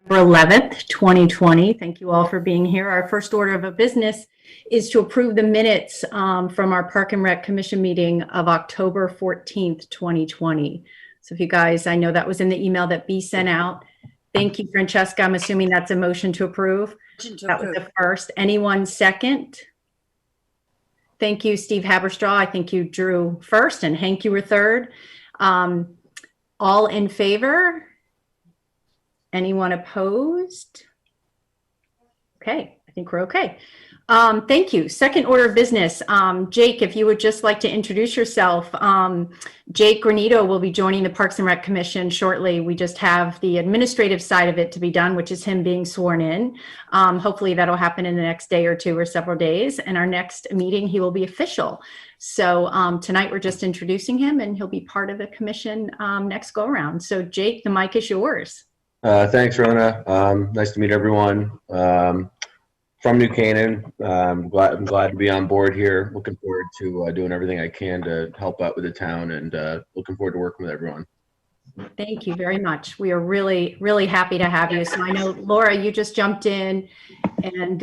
11th, 2020. Thank you all for being here. Our first order of business is to approve the minutes from our Park and Rec Commission meeting of October 14th, 2020. So if you guys, I know that was in the email that B sent out. Thank you, Francesca. I'm assuming that's a motion to approve. That was the first. Anyone second? Thank you, Steve Haberstraw. I think you drew first, and Hank, you were third. All in favor? Anyone opposed? Okay, I think we're okay. Thank you. Second order of business. Jake, if you would just like to introduce yourself. Jake Granito will be joining the Parks and Rec Commission shortly. We just have the administrative side of it to be done, which is him being sworn in. Hopefully that'll happen in the next day or two or several days. And our next meeting, he will be official. So tonight we're just introducing him, and he'll be part of the commission next go around. So Jake, the mic is yours. Thanks, Rona. Nice to meet everyone. From New Canaan. I'm glad to be on board here. Looking forward to doing everything I can to help out with the town, and looking forward to working with everyone. Thank you very much. We are really, really happy to have you. So I know, Laura, you just jumped in, and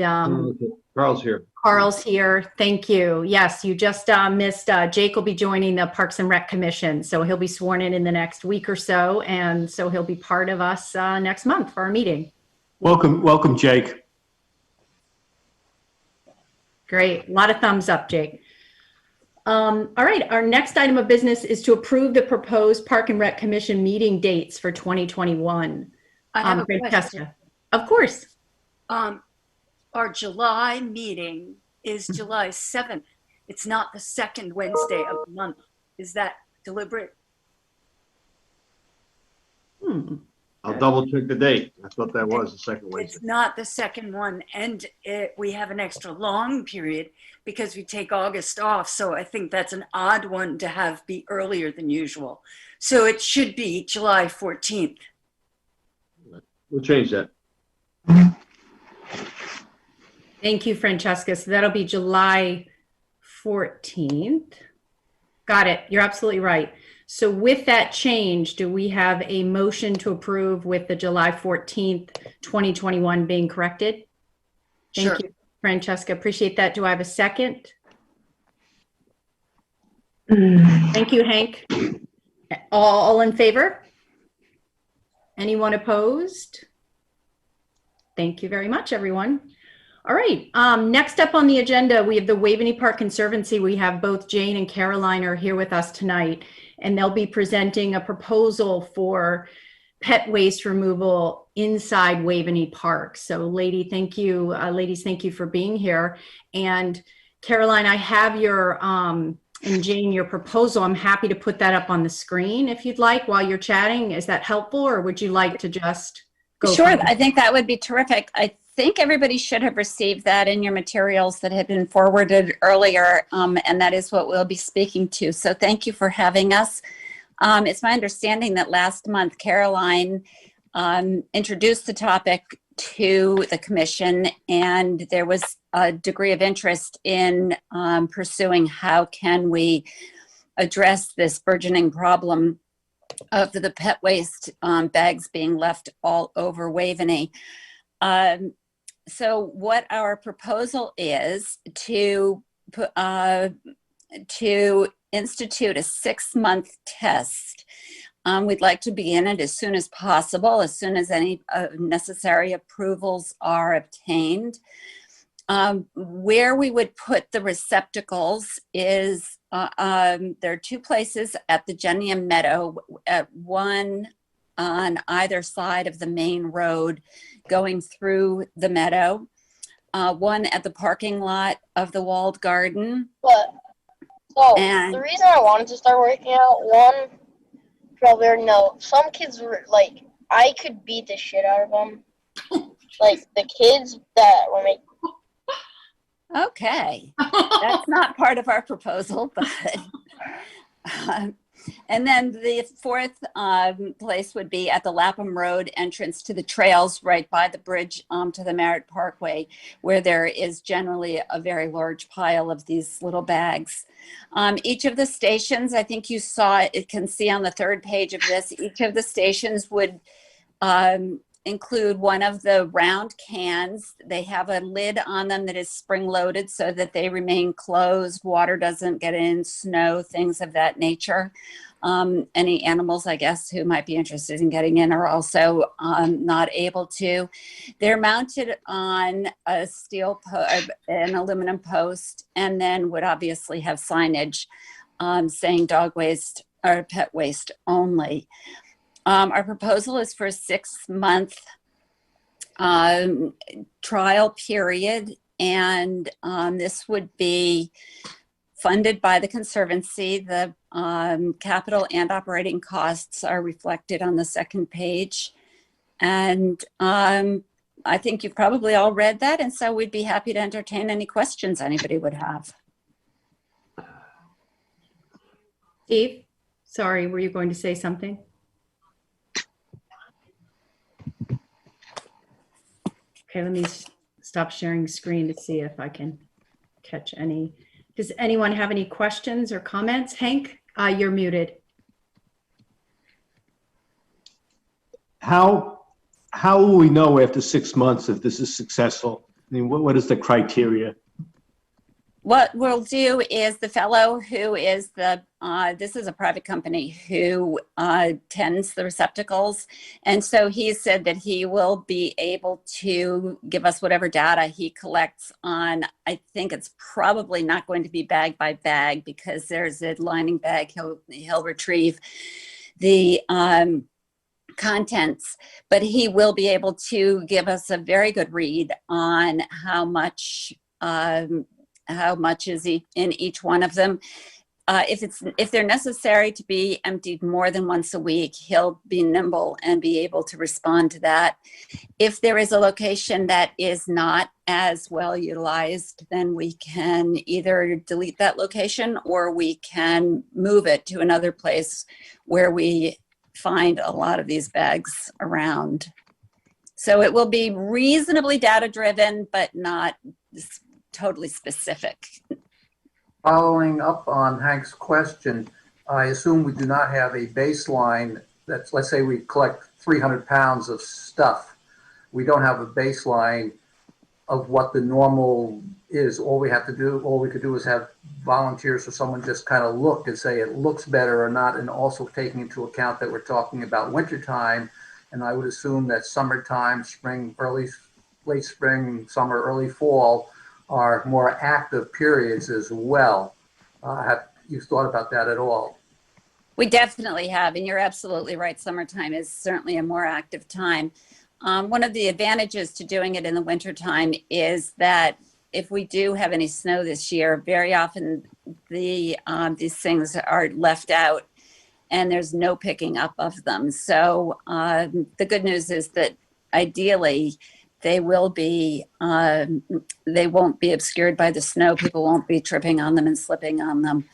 Carl's here. Carl's here. Thank you. Yes, you just missed. Jake will be joining the Parks and Rec Commission. So he'll be sworn in the next week or so. And so he'll be part of us next month for our meeting. Welcome, Jake. Great. A lot of thumbs up, Jake. All right. Our next item of business is to approve the proposed Park and Rec Commission meeting dates for 2021. I have a question. Of course. Our July meeting is July 7th. It's not the second Wednesday of the month. Is that deliberate? I'll double check the date. I thought that was the second Wednesday. It's not the second one. And we have an extra long period because we take August off. So I think that's an odd one to have be earlier than usual. So it should be July 14th. We'll change that. Thank you, Francesca. So that'll be July 14th. Got it. You're absolutely right. So with that change, do we have a motion to approve with the July 14th, 2021 being corrected? Thank you, Francesca. Appreciate that. Do I have a second? Thank you, Hank. All in favor? Anyone opposed? Thank you very much, everyone. All right, next up on the agenda, we have the Waveney Park Conservancy. We have both Jane and Caroline are here with us tonight, and they'll be presenting a proposal for pet waste removal inside Waveney Park. So ladies, thank you for being here. And Caroline, I have your, and Jane, your proposal. I'm happy to put that up on the screen if you'd like while you're chatting. Is that helpful, or would you like to just go? Sure, I think that would be terrific. I think everybody should have received that in your materials that had been forwarded earlier, and that is what we'll be speaking to. So thank you for having us. It's my understanding that last month Caroline introduced the topic to the commission, and there was a degree of interest in pursuing how can we address this burgeoning problem of the pet waste bags being left all over Waveney. So what our proposal is to institute a 6-month test. We'd like to begin it as soon as possible, as soon as any necessary approvals are obtained. Where we would put the receptacles is, there are 2 places at the Genium Meadow, one on either side of the main road going through the meadow, one at the parking lot of the walled garden. The reason I wanted to start working out, one, probably no, some kids were like, I could beat the shit out of them. Like the kids that were making. Okay, that's not part of our proposal, but and then the 4th place would be at the Lapham Road entrance to the trails right by the bridge to the Merritt Parkway, where there is generally a very large pile of these little bags. Each of the stations, I think you saw it, can see on the 3rd page of this, each of the stations would include one of the round cans. They have a lid on them that is spring loaded so that they remain closed. Water doesn't get in, snow, things of that nature. Any animals, I guess, who might be interested in getting in are also not able to. They're mounted on a an aluminum post, and then would obviously have signage saying dog waste or pet waste only. Our proposal is for a 6-month trial period, and this would be funded by the Conservancy. The capital and operating costs are reflected on the second page. And I think you've probably all read that, and so we'd be happy to entertain any questions anybody would have. Steve, sorry, were you going to say something? Okay, let me stop sharing screen to see if I can catch any. Does anyone have any questions or comments? Hank, you're muted. How will we know after 6 months if this is successful? I mean, what is the criteria? What we'll do is the fellow who is this is a private company who tends the receptacles. And so he said that he will be able to give us whatever data he collects on. I think it's probably not going to be bag by bag because there's a lining bag. He'll retrieve the contents, but he will be able to give us a very good read on how much is in each one of them. If they're necessary to be emptied more than once a week, he'll be nimble and be able to respond to that. If there is a location that is not as well utilized, then we can either delete that location or we can move it to another place where we find a lot of these bags around. So it will be reasonably data driven, but not totally specific. Following up on Hank's question, I assume we do not have a baseline that's, let's say we collect 300 pounds of stuff. We don't have a baseline of what the normal is. All we could do is have volunteers or someone just kind of look and say it looks better or not, and also taking into account that we're talking about wintertime. And I would assume that summertime, spring, late spring, summer, early fall are more active periods as well. Have you thought about that at all? We definitely have, and you're absolutely right. Summertime is certainly a more active time. One of the advantages to doing it in the wintertime is that if we do have any snow this year, very often these things are left out and there's no picking up of them. So the good news is that ideally they won't be obscured by the snow. People won't be tripping on them and slipping on them.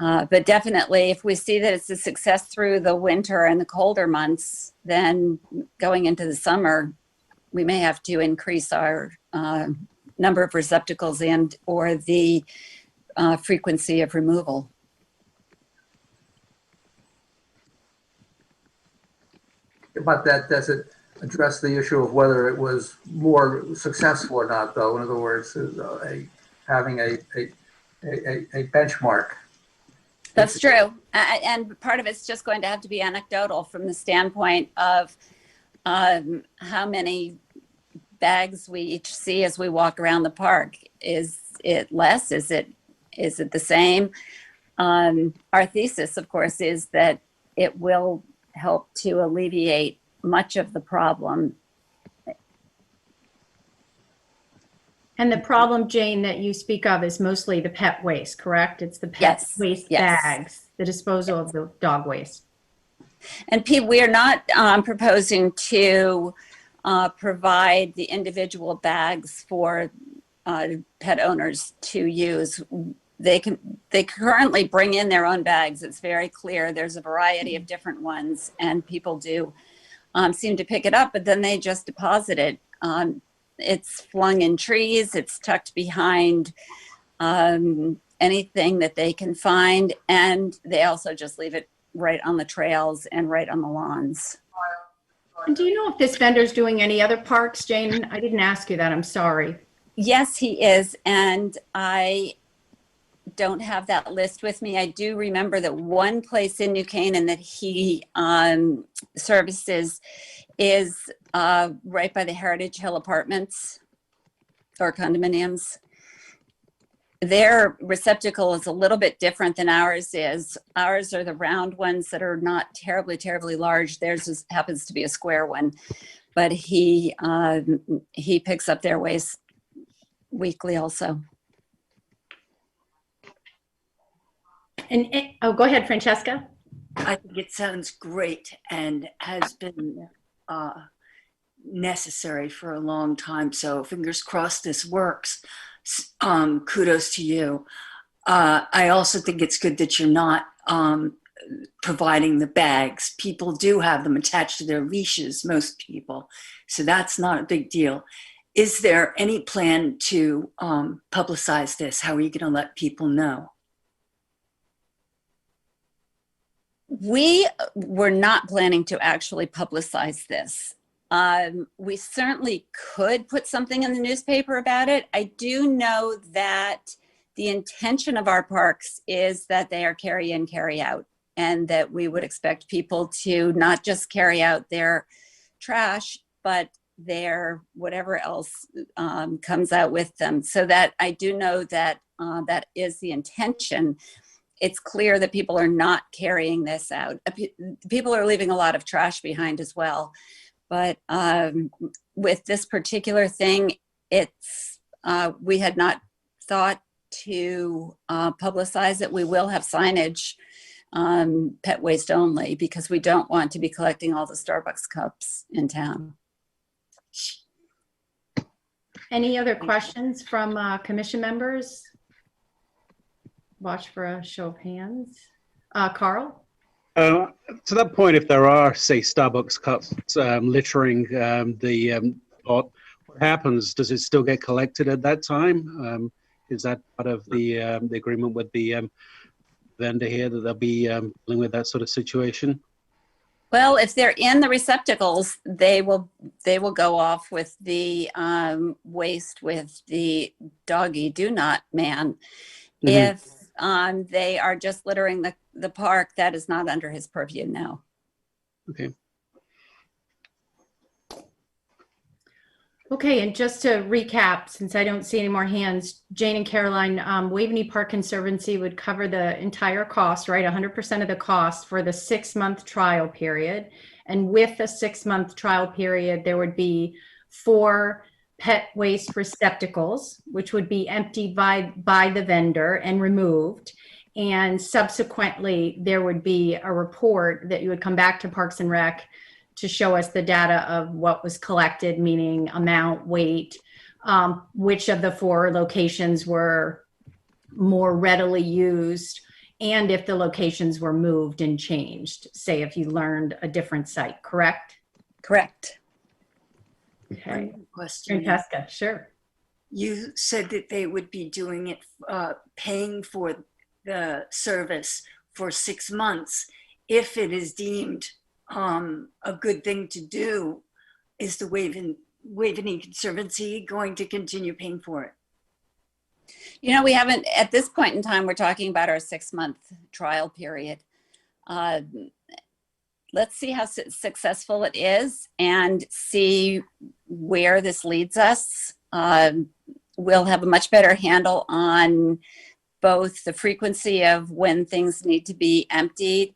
But definitely, if we see that it's a success through the winter and the colder months, then going into the summer, we may have to increase our number of receptacles and or the frequency of removal. But that doesn't address the issue of whether it was more successful or not, though. In other words, having a benchmark. That's true. And part of it's just going to have to be anecdotal from the standpoint of how many bags we each see as we walk around the park. Is it less? Is it the same? Our thesis, of course, is that it will help to alleviate much of the problem. And the problem, Jane, that you speak of is mostly the pet waste, correct? It's the pet waste bags, the disposal of the dog waste. And we are not proposing to provide the individual bags for pet owners to use. They currently bring in their own bags. It's very clear. There's a variety of different ones, and people do seem to pick it up, but then they just deposit it. It's flung in trees. It's tucked behind anything that they can find, and they also just leave it right on the trails and right on the lawns. And do you know if this vendor's doing any other parks, Jane? I didn't ask you that. I'm sorry. Yes, he is. And I don't have that list with me. I do remember that one place in New Canaan that he services is right by the Heritage Hill Apartments or condominiums. Their receptacle is a little bit different than ours is. Ours are the round ones that are not terribly large. Theirs happens to be a square one, but he picks up their waste weekly also. And go ahead, Francesca. I think it sounds great and has been necessary for a long time. So fingers crossed this works. Kudos to you. I also think it's good that you're not providing the bags. People do have them attached to their leashes, most people. So that's not a big deal. Is there any plan to publicize this? How are you going to let people know? We were not planning to actually publicize this. We certainly could put something in the newspaper about it. I do know that the intention of our parks is that they are carry in, carry out, and that we would expect people to not just carry out their trash, but their whatever else comes out with them. So that I do know that that is the intention. It's clear that people are not carrying this out. People are leaving a lot of trash behind as well. But with this particular thing, it's we had not thought to publicize it. We will have signage, pet waste only, because we don't want to be collecting all the Starbucks cups in town. Any other questions from commission members? Watch for a show of hands. Carl? To that point, if there are, say, Starbucks cups littering the pot, what happens? Does it still get collected at that time? Is that part of the agreement with the vendor here that they'll be dealing with that sort of situation? Well, if they're in the receptacles, they will go off with the waste with the doggy do not man. Mm-hmm. If they are just littering the park, that is not under his purview now. Okay. Okay, and just to recap, since I don't see any more hands, Jane and Caroline, Waveney Park Conservancy would cover the entire cost, right? 100% of the cost for the 6-month trial period. And with the 6-month trial period, there would be 4 pet waste receptacles, which would be emptied by the vendor and removed. And subsequently, there would be a report that you would come back to Parks and Rec to show us the data of what was collected, meaning amount, weight, which of the 4 locations were more readily used, and if the locations were moved and changed, say if you learned a different site, correct? Correct. Okay. Question. Francesca, sure. You said that they would be doing it, paying for the service for 6 months. If it is deemed a good thing to do, is the Waveney Conservancy going to continue paying for it? You know, we haven't, at this point in time, we're talking about our 6-month trial period. Let's see how successful it is and see where this leads us. We'll have a much better handle on both the frequency of when things need to be emptied.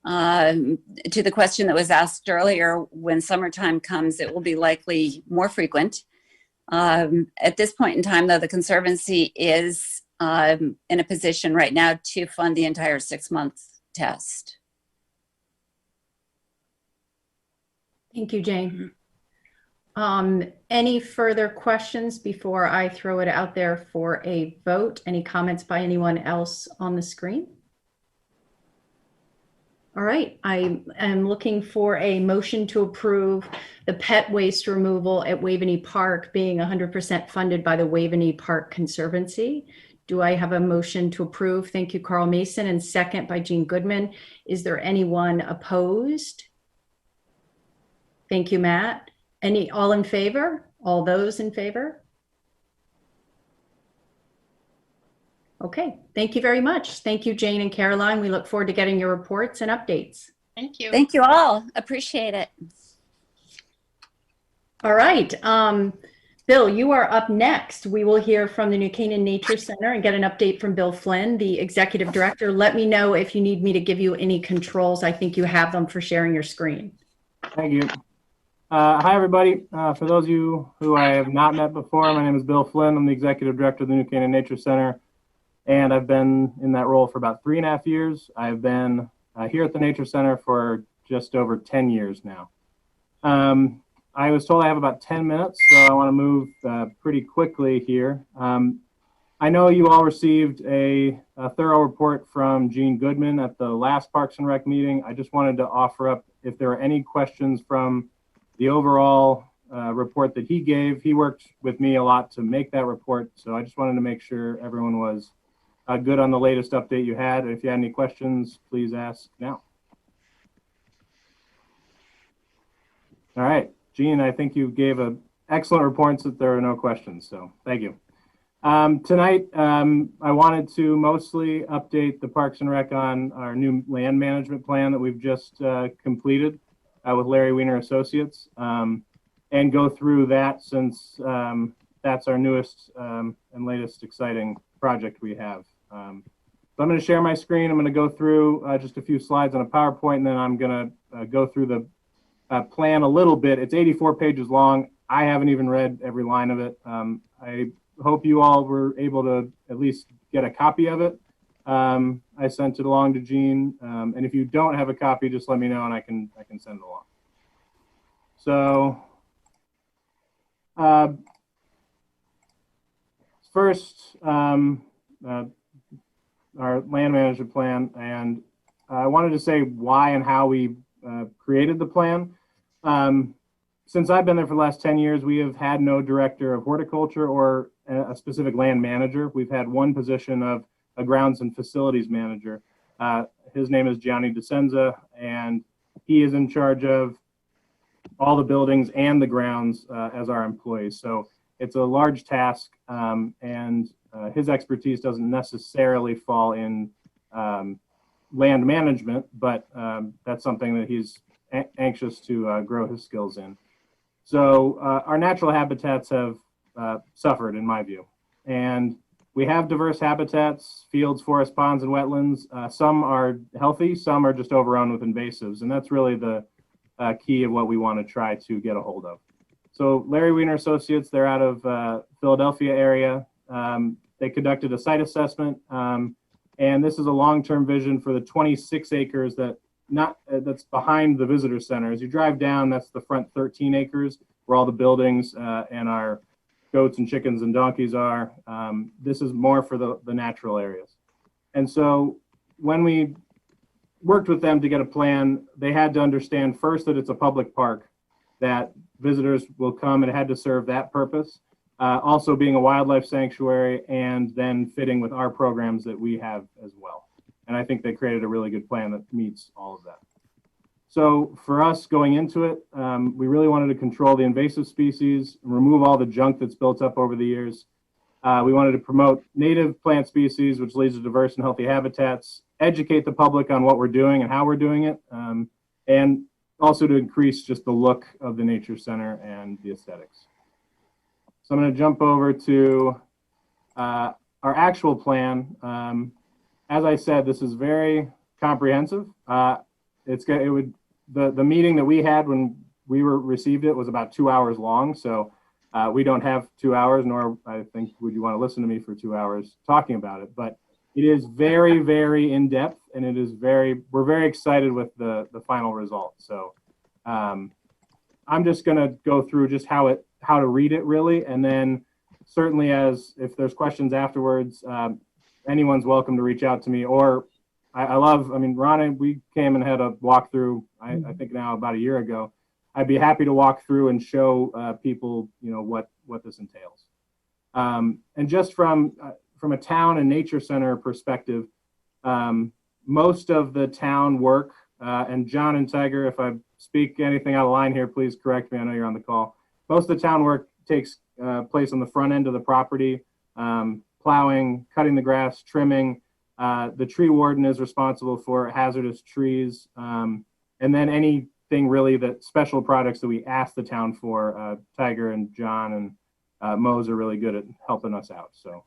To the question that was asked earlier, when summertime comes, it will be likely more frequent. At this point in time, though, the Conservancy is in a position right now to fund the entire 6-month test. Thank you, Jane. Any further questions before I throw it out there for a vote? Any comments by anyone else on the screen? All right, I am looking for a motion to approve the pet waste removal at Waveney Park being 100% funded by the Waveney Park Conservancy. Do I have a motion to approve? Thank you, Carl Mason, and second by Jean Goodman. Is there anyone opposed? Thank you, Matt. All in favor? All those in favor? Okay, thank you very much. Thank you, Jane and Caroline. We look forward to getting your reports and updates. Thank you. Thank you all. Appreciate it. All right. Bill, you are up next. We will hear from the New Canaan Nature Center and get an update from Bill Flynn, the executive director. Let me know if you need me to give you any controls. I think you have them for sharing your screen. Thank you. Hi, everybody. For those of you who I have not met before, my name is Bill Flynn. I'm the executive director of the New Canaan Nature Center, and I've been in that role for about 3.5 years. I've been here at the Nature Center for just over 10 years now. I was told I have about 10 minutes, so I want to move pretty quickly here. I know you all received a thorough report from Gene Goodman at the last Parks and Rec meeting. I just wanted to offer up if there are any questions from the overall report that he gave. He worked with me a lot to make that report, so I just wanted to make sure everyone was good on the latest update you had. If you had any questions, please ask now. All right. Gene, I think you gave an excellent report that there are no questions, so thank you. Tonight, I wanted to mostly update the Parks and Rec on our new land management plan that we've just completed with Larry Weiner Associates, and go through that since that's our newest and latest exciting project we have. So I'm going to share my screen. I'm going to go through just a few slides on a PowerPoint, and then I'm going to go through the plan a little bit. It's 84 pages long. I haven't even read every line of it. I hope you all were able to at least get a copy of it. I sent it along to Gene, and if you don't have a copy, just let me know and I can send it along. So first, our land management plan, and I wanted to say why and how we created the plan. Since I've been there for the last 10 years, we have had no director of horticulture or a specific land manager. We've had one position of a grounds and facilities manager. His name is Gianni DeSenza, and he is in charge of all the buildings and the grounds as our employees. So it's a large task, and his expertise doesn't necessarily fall in land management, but that's something that he's anxious to grow his skills in. So our natural habitats have suffered, in my view, and we have diverse habitats, fields, forests, ponds, and wetlands. Some are healthy, some are just overrun with invasives, and that's really the key of what we want to try to get a hold of. So Larry Weiner Associates, they're out of Philadelphia area. They conducted a site assessment, and this is a long-term vision for the 26 acres that's behind the visitor center. As you drive down, that's the front 13 acres where all the buildings and our goats and chickens and donkeys are. This is more for the natural areas. And so when we worked with them to get a plan, they had to understand first that it's a public park, that visitors will come, and it had to serve that purpose. Also being a wildlife sanctuary, and then fitting with our programs that we have as well. And I think they created a really good plan that meets all of that. So for us going into it, we really wanted to control the invasive species, remove all the junk that's built up over the years. We wanted to promote native plant species, which leads to diverse and healthy habitats, educate the public on what we're doing and how we're doing it, and also to increase just the look of the Nature Center and the aesthetics. So I'm going to jump over to our actual plan. As I said, this is very comprehensive. The meeting that we had when we received it was about 2 hours long. So we don't have 2 hours, nor I think would you want to listen to me for 2 hours talking about it. But it is very, very in depth, and we're very excited with the final result. So I'm just going to go through just how to read it really, and then certainly if there's questions afterwards, anyone's welcome to reach out to me. Or Ron, we came and had a walkthrough, I think now about a year ago. I'd be happy to walk through and show people, what this entails. And just from a town and nature center perspective, most of the town work, and John and Tiger, if I speak anything out of line here, please correct me. I know you're on the call. Most of the town work takes place on the front end of the property, plowing, cutting the grass, trimming. The tree warden is responsible for hazardous trees. And then anything really that special products that we ask the town for, Tiger and John and Mose are really good at helping us out. So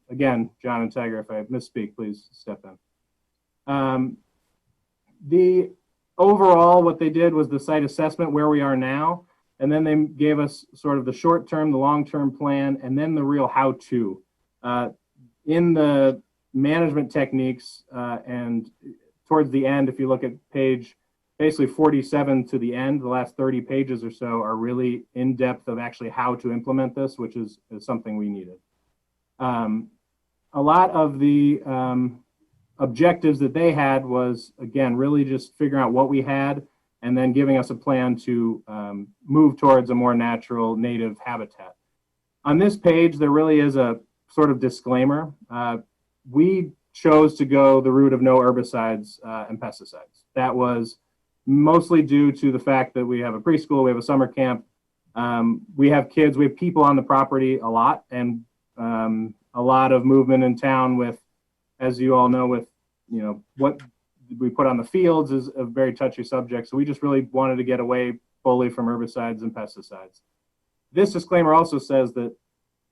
again, John and Tiger, if I misspeak, please step in. The overall, what they did was the site assessment where we are now, and then they gave us sort of the short-term, the long-term plan, and then the real how-to. In the management techniques and towards the end, if you look at page basically 47 to the end, the last 30 pages or so are really in depth of actually how to implement this, which is something we needed. A lot of the objectives that they had was, again, really just figuring out what we had and then giving us a plan to move towards a more natural native habitat. On this page, there really is a sort of disclaimer. We chose to go the route of no herbicides and pesticides. That was mostly due to the fact that we have a preschool, we have a summer camp, we have kids, we have people on the property a lot, and a lot of movement in town with, as you all know, with, you know, what we put on the fields is a very touchy subject. So we just really wanted to get away fully from herbicides and pesticides. This disclaimer also says that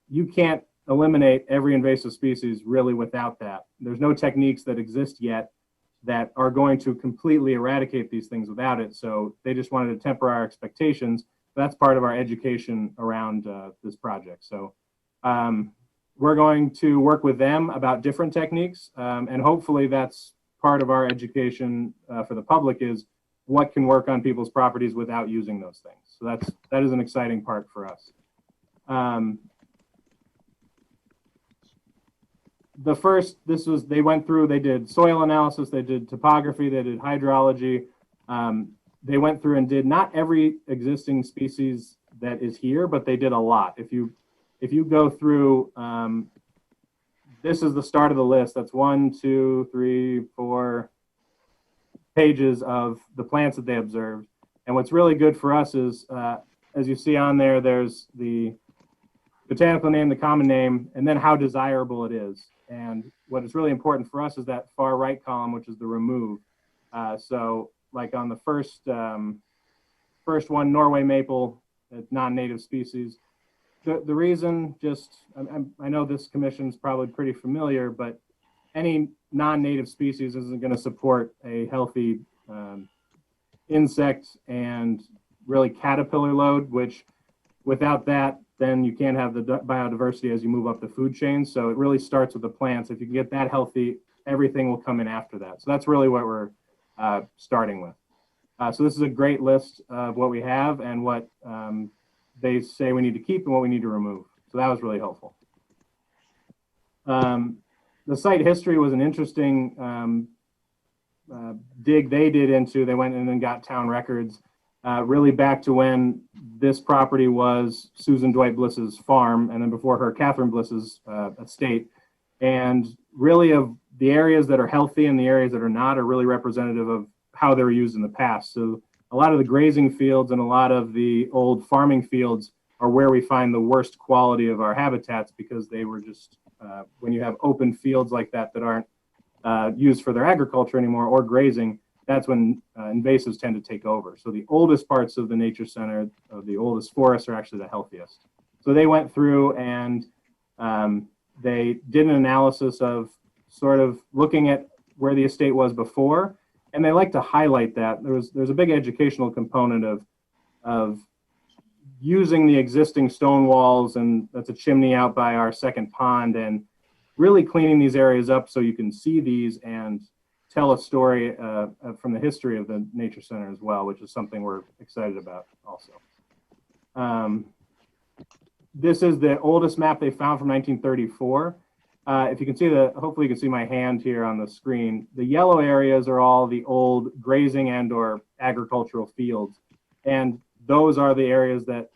you can't eliminate every invasive species really without that. There's no techniques that exist yet that are going to completely eradicate these things without it. So they just wanted to temper our expectations. That's part of our education around this project. So we're going to work with them about different techniques, and hopefully that's part of our education for the public is what can work on people's properties without using those things. So that is an exciting part for us. The first, they went through, they did soil analysis, they did topography, they did hydrology. They went through and did not every existing species that is here, but they did a lot. If you go through, this is the start of the list. That's 1, 2, 3, 4 pages of the plants that they observed. And what's really good for us is, as you see on there, there's the botanical name, the common name, and then how desirable it is. And what is really important for us is that far right column, which is the remove. So like on the first one, Norway maple, non-native species. The reason, just, I know this commission is probably pretty familiar, but any non-native species isn't going to support a healthy insect and really caterpillar load, which without that, then you can't have the biodiversity as you move up the food chain. So it really starts with the plants. If you can get that healthy, everything will come in after that. So that's really what we're starting with. So this is a great list of what we have and what they say we need to keep and what we need to remove. So that was really helpful. The site history was an interesting dig they did into. They went in and got town records really back to when this property was Susan Dwight Bliss's farm, and then before her, Catherine Bliss's estate. And really of the areas that are healthy and the areas that are not are really representative of how they were used in the past. So a lot of the grazing fields and a lot of the old farming fields are where we find the worst quality of our habitats because they were just, when you have open fields like that that aren't used for their agriculture anymore or grazing, that's when invasives tend to take over. So the oldest parts of the nature center, of the oldest forests, are actually the healthiest. So they went through and they did an analysis of sort of looking at where the estate was before, and they like to highlight that. There's a big educational component of using the existing stone walls, and that's a chimney out by our second pond, and really cleaning these areas up so you can see these and tell a story from the history of the Nature Center as well, which is something we're excited about also. This is the oldest map they found from 1934. If you can see hopefully you can see my hand here on the screen. The yellow areas are all the old grazing and or agricultural fields. And those are the areas that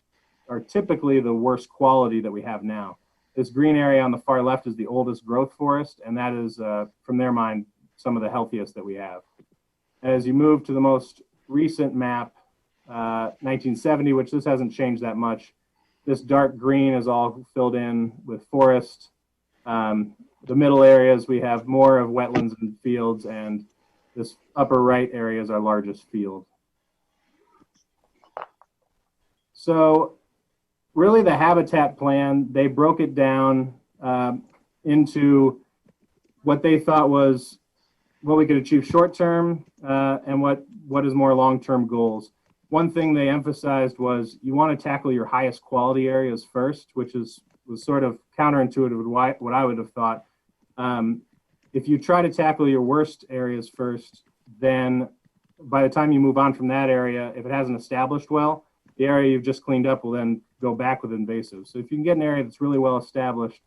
are typically the worst quality that we have now. This green area on the far left is the oldest growth forest, and that is, from their mind, some of the healthiest that we have. As you move to the most recent map, 1970, which this hasn't changed that much. This dark green is all filled in with forest. The middle areas, we have more of wetlands and fields, and this upper right area is our largest field. So really the habitat plan, they broke it down into what they thought was what we could achieve short-term and what is more long-term goals. One thing they emphasized was you want to tackle your highest quality areas first, which was sort of counterintuitive to what I would have thought. If you try to tackle your worst areas first, then by the time you move on from that area, if it hasn't established well, the area you've just cleaned up will then go back with invasives. So if you can get an area that's really well established,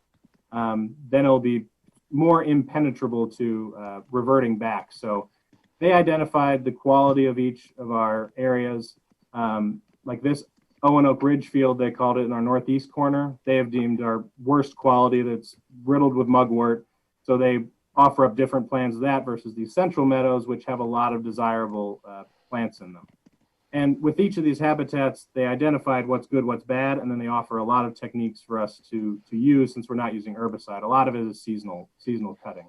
then it'll be more impenetrable to reverting back. So they identified the quality of each of our areas. Like this Owen Oak Ridge field, they called it in our northeast corner. They have deemed our worst quality that's riddled with mugwort. So they offer up different plans of that versus these central meadows, which have a lot of desirable plants in them. And with each of these habitats, they identified what's good, what's bad, and then they offer a lot of techniques for us to use since we're not using herbicide. A lot of it is seasonal cutting.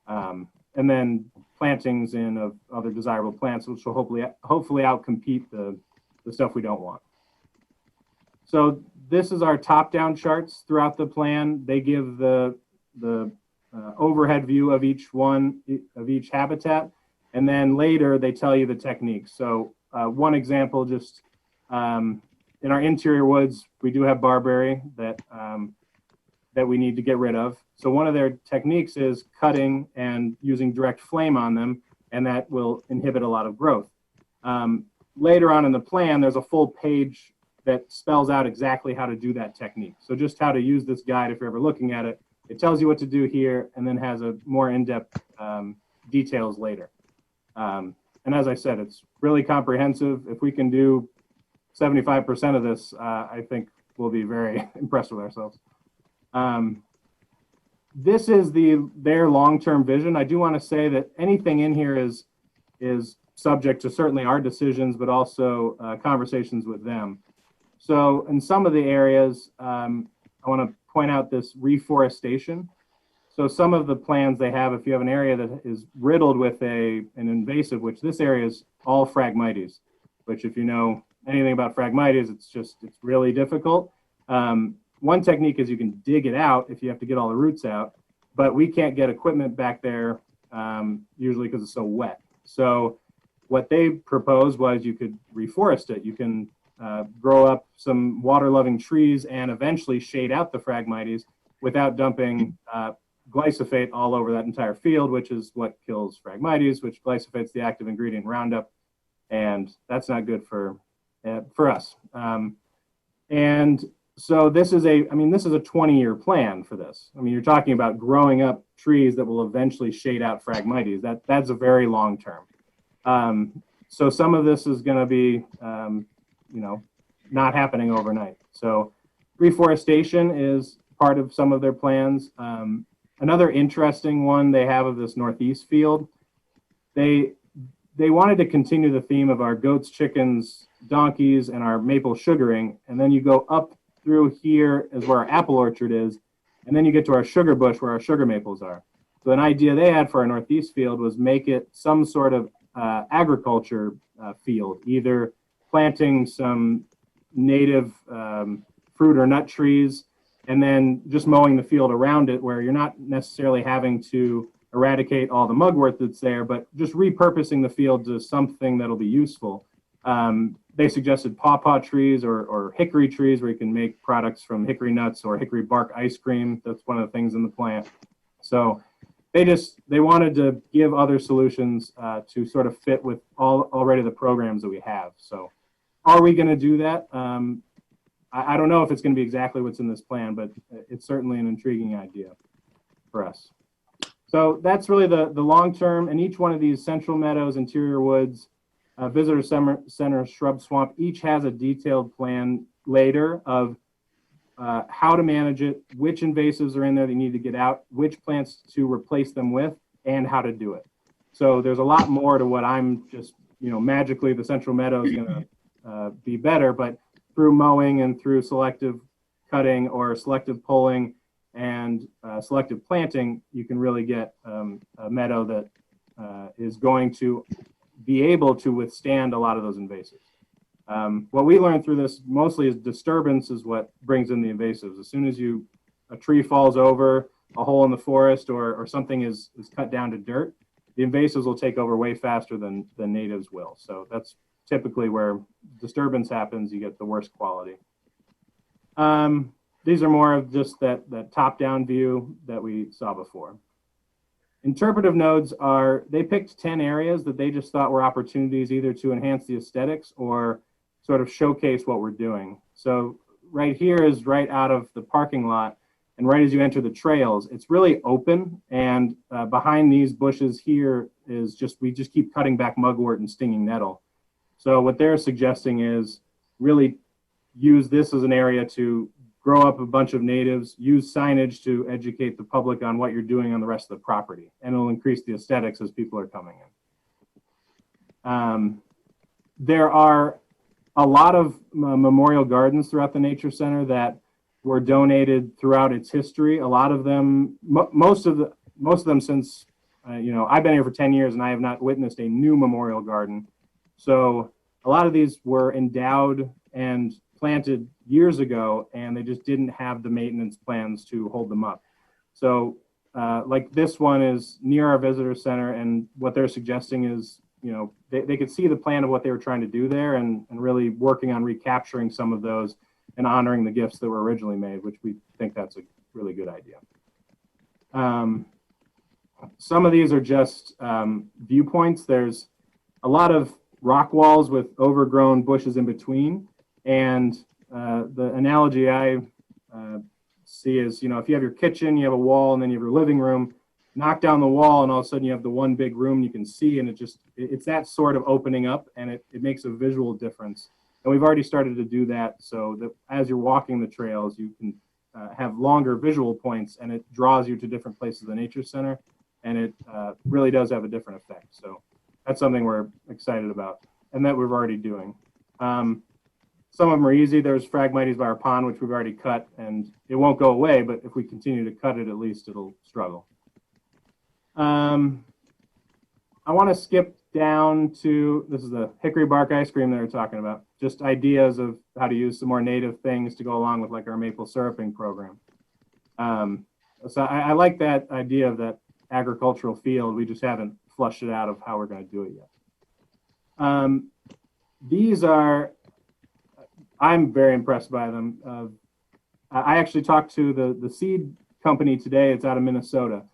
And then plantings in of other desirable plants, which will hopefully outcompete the stuff we don't want. So this is our top-down charts throughout the plan. They give the overhead view of each habitat, and then later they tell you the techniques. So one example, just in our interior woods, we do have barberry that we need to get rid of. So one of their techniques is cutting and using direct flame on them, and that will inhibit a lot of growth. Later on in the plan, there's a full page that spells out exactly how to do that technique. So just how to use this guide if you're ever looking at it. It tells you what to do here and then has a more in-depth details later. And as I said, it's really comprehensive. If we can do 75% of this, I think we'll be very impressed with ourselves. This is their long-term vision. I do want to say that anything in here is subject to certainly our decisions, but also conversations with them. So in some of the areas, I want to point out this reforestation. So some of the plans they have, if you have an area that is riddled with an invasive, which this area is all Phragmites, which if you know anything about Phragmites, it's really difficult. One technique is you can dig it out if you have to get all the roots out, but we can't get equipment back there usually because it's so wet. So what they proposed was you could reforest it. You can grow up some water-loving trees and eventually shade out the Phragmites without dumping glyphosate all over that entire field, which is what kills Phragmites, which glyphosate's the active ingredient in Roundup, and that's not good for us. And so this is a 20-year plan for this. I mean, you're talking about growing up trees that will eventually shade out Phragmites. That's a very long term. So some of this is going to be, not happening overnight. So reforestation is part of some of their plans. Another interesting one they have of this northeast field, they wanted to continue the theme of our goats, chickens, donkeys, and our maple sugaring. And then you go up through here is where our apple orchard is. And then you get to our sugar bush where our sugar maples are. So an idea they had for our northeast field was make it some sort of agriculture field, either planting some native fruit or nut trees, and then just mowing the field around it where you're not necessarily having to eradicate all the mugwort that's there, but just repurposing the field to something that'll be useful. They suggested pawpaw trees or hickory trees where you can make products from hickory nuts or hickory bark ice cream. That's one of the things in the plan. So they wanted to give other solutions to sort of fit with already the programs that we have. So are we going to do that? I don't know if it's going to be exactly what's in this plan, but it's certainly an intriguing idea for us. So that's really the long term, and each one of these central meadows, interior woods, visitor center, shrub swamp, each has a detailed plan later of how to manage it, which invasives are in there that you need to get out, which plants to replace them with, and how to do it. So there's a lot more to what I'm just, magically the central meadow is going to be better, but through mowing and through selective cutting or selective pulling and selective planting, you can really get a meadow that is going to be able to withstand a lot of those invasives. What we learned through this mostly is disturbance is what brings in the invasives. As soon as a tree falls over a hole in the forest or something is cut down to dirt, the invasives will take over way faster than natives will. So that's typically where disturbance happens, you get the worst quality. These are more of just that top-down view that we saw before. Interpretive nodes they picked 10 areas that they just thought were opportunities either to enhance the aesthetics or sort of showcase what we're doing. So right here is right out of the parking lot, and right as you enter the trails, it's really open, and behind these bushes here is we just keep cutting back mugwort and stinging nettle. So what they're suggesting is really use this as an area to grow up a bunch of natives, use signage to educate the public on what you're doing on the rest of the property, and it'll increase the aesthetics as people are coming in. There are a lot of memorial gardens throughout the Nature Center that were donated throughout its history. A lot of them, most of them since, I've been here for 10 years and I have not witnessed a new memorial garden. So a lot of these were endowed and planted years ago, and they just didn't have the maintenance plans to hold them up. So like this one is near our visitor center, and what they're suggesting is, they could see the plan of what they were trying to do there and really working on recapturing some of those and honoring the gifts that were originally made, which we think that's a really good idea. Some of these are just viewpoints. There's a lot of rock walls with overgrown bushes in between. And the analogy I see is, if you have your kitchen, you have a wall, and then you have your living room, knock down the wall, and all of a sudden you have the one big room you can see, and it's that sort of opening up, and it makes a visual difference. And we've already started to do that so that as you're walking the trails, you can have longer visual points, and it draws you to different places of the Nature Center, and it really does have a different effect. So that's something we're excited about and that we're already doing. Some of them are easy. There's Phragmites by our pond, which we've already cut, and it won't go away, but if we continue to cut it, at least it'll struggle. I want to skip down to, this is the hickory bark ice cream that we're talking about, just ideas of how to use some more native things to go along with like our maple syruping program. So I like that idea of that agricultural field. We just haven't flushed it out of how we're going to do it yet. These are, I'm very impressed by them. I actually talked to the seed company today. It's out of Minnesota.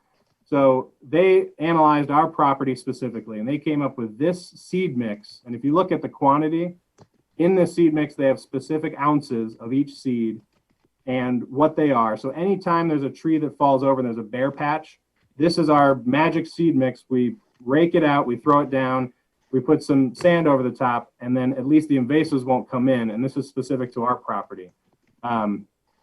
So they analyzed our property specifically, and they came up with this seed mix. And if you look at the quantity, in this seed mix, they have specific ounces of each seed and what they are. So anytime there's a tree that falls over and there's a bare patch, this is our magic seed mix. We rake it out, we throw it down, we put some sand over the top, and then at least the invasives won't come in. And this is specific to our property.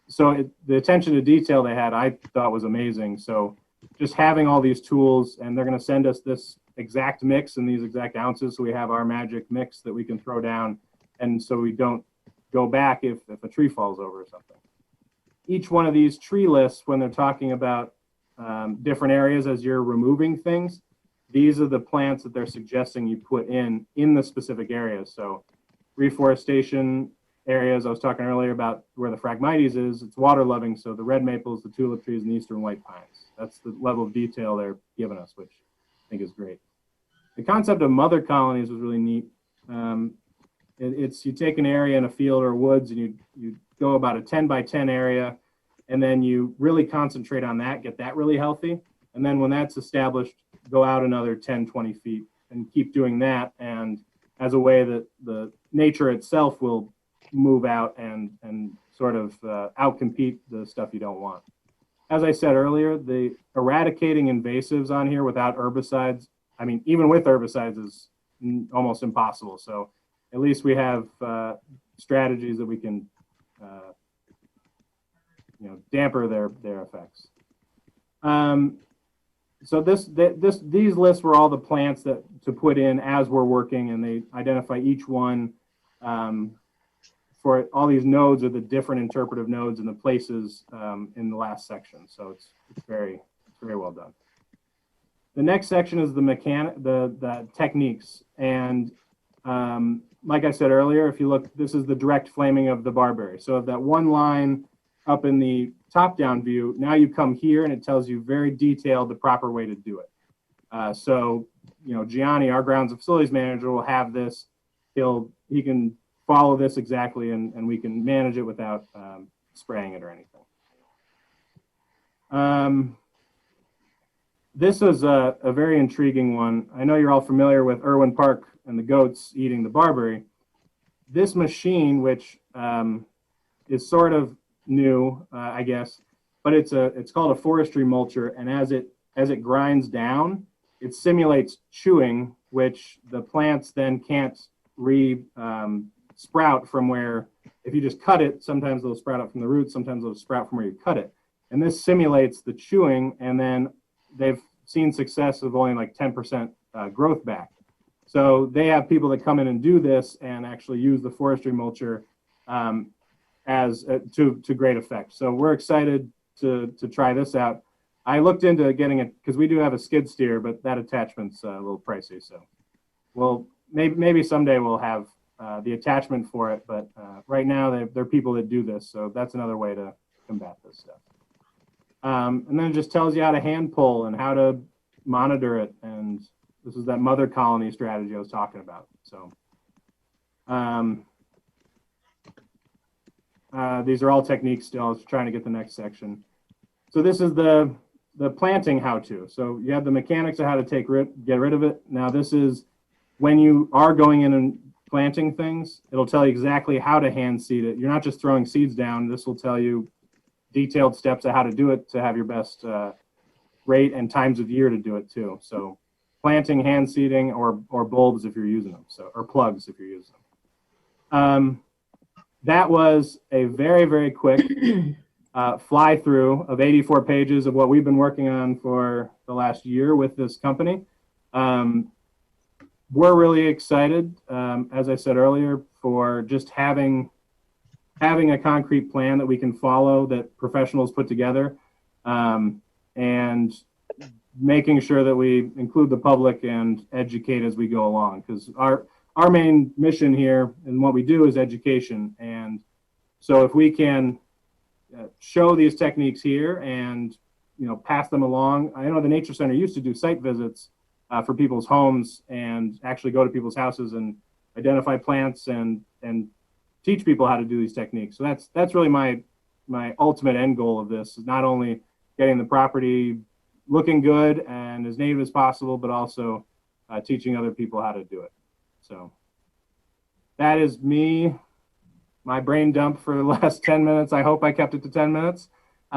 So the attention to detail they had, I thought was amazing. So just having all these tools, and they're going to send us this exact mix and these exact ounces. So we have our magic mix that we can throw down. And so we don't go back if a tree falls over or something. Each one of these tree lists, when they're talking about different areas as you're removing things, these are the plants that they're suggesting you put in the specific areas. So reforestation areas, I was talking earlier about where the Phragmites is, it's water loving. So the red maples, the tulip trees, and the eastern white pines. That's the level of detail they're giving us, which I think is great. The concept of mother colonies was really neat. It's you take an area in a field or woods and you go about a 10 by 10 area, and then you really concentrate on that, get that really healthy. And then when that's established, go out another 10, 20 feet and keep doing that. And as a way that the nature itself will move out and sort of outcompete the stuff you don't want. As I said earlier, the eradicating invasives on here without herbicides, I mean, even with herbicides is almost impossible. So at least we have strategies that we can, damper their effects. So these lists were all the plants that to put in as we're working, and they identify each one for all these nodes are the different interpretive nodes and the places in the last section. So it's very well done. The next section is the techniques. And like I said earlier, if you look, this is the direct flaming of the barberry. So of that one line up in the top-down view, now you come here and it tells you very detailed the proper way to do it. So, you know, Gianni, our grounds and facilities manager, will have this. He can follow this exactly, and we can manage it without spraying it or anything. This is a very intriguing one. I know you're all familiar with Irwin Park and the goats eating the barberry. This machine, which is sort of new, I guess, but it's called a forestry mulcher, and as it grinds down, it simulates chewing, which the plants then can't sprout from where, if you just cut it, sometimes they'll sprout out from the roots, sometimes they'll sprout from where you cut it. And this simulates the chewing, and then they've seen success of only like 10% growth back. So they have people that come in and do this and actually use the forestry mulcher to great effect. So we're excited to try this out. I looked into getting it because we do have a skid steer, but that attachment's a little pricey. So well, maybe someday we'll have the attachment for it, but right now there are people that do this, so that's another way to combat this stuff. And then it just tells you how to hand pull and how to monitor it, and this is that mother colony strategy I was talking about. So these are all techniques still. I was trying to get the next section. So this is the planting how-to. So you have the mechanics of how to get rid of it. Now this is when you are going in and planting things, it'll tell you exactly how to hand seed it. You're not just throwing seeds down. This will tell you detailed steps of how to do it to have your best rate and times of year to do it too. So planting, hand seeding, or bulbs if you're using them, or plugs if you're using them. That was a very, very quick fly through of 84 pages of what we've been working on for the last year with this company. We're really excited, as I said earlier, for just having a concrete plan that we can follow, that professionals put together, and making sure that we include the public and educate as we go along. Because our main mission here and what we do is education. And so if we can show these techniques here and, you know, pass them along. I know the Nature Center used to do site visits for people's homes and actually go to people's houses and identify plants and teach people how to do these techniques. So that's really my ultimate end goal of this, is not only getting the property looking good and as native as possible, but also teaching other people how to do it. So that is me, my brain dump for the last 10 minutes. I hope I kept it to 10 minutes.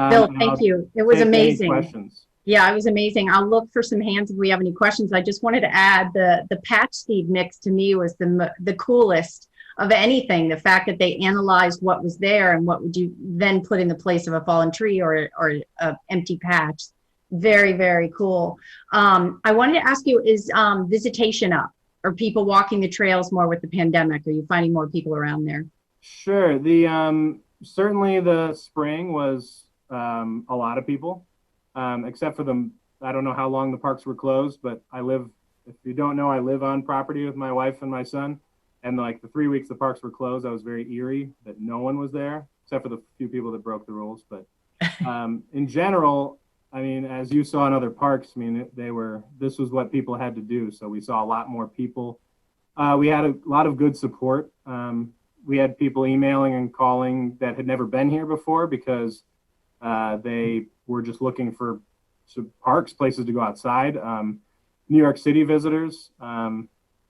Bill, thank you. It was amazing. Questions. Yeah, it was amazing. I'll look for some hands if we have any questions. I just wanted to add the patch seed mix to me was the coolest of anything. The fact that they analyzed what was there and what would you then put in the place of a fallen tree or an empty patch. Very, very cool. I wanted to ask you, is visitation up? Are people walking the trails more with the pandemic? Are you finding more people around there? Sure. Certainly the spring was a lot of people. Except for I don't know how long the parks were closed, but if you don't know, I live on property with my wife and my son. And like the 3 weeks the parks were closed, I was very eerie that no one was there, except for the few people that broke the rules. But in general, I mean, as you saw in other parks, I mean, this was what people had to do. So we saw a lot more people. We had a lot of good support. We had people emailing and calling that had never been here before because they were just looking for parks, places to go outside. New York City visitors,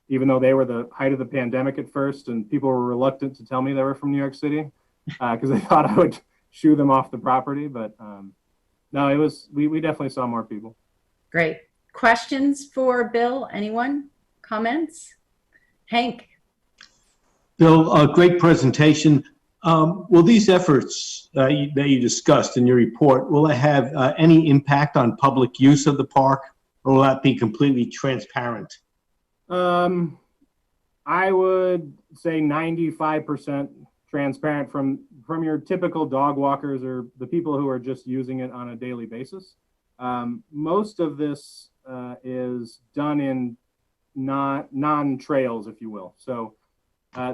even though they were the height of the pandemic at first, and people were reluctant to tell me they were from New York City because they thought I would shoo them off the property. But no, we definitely saw more people. Great. Questions for Bill? Anyone? Comments? Hank? Bill, a great presentation. Will these efforts that you discussed in your report, will it have any impact on public use of the park, or will that be completely transparent? I would say 95% transparent from your typical dog walkers or the people who are just using it on a daily basis. Most of this is done in non-trails, if you will. So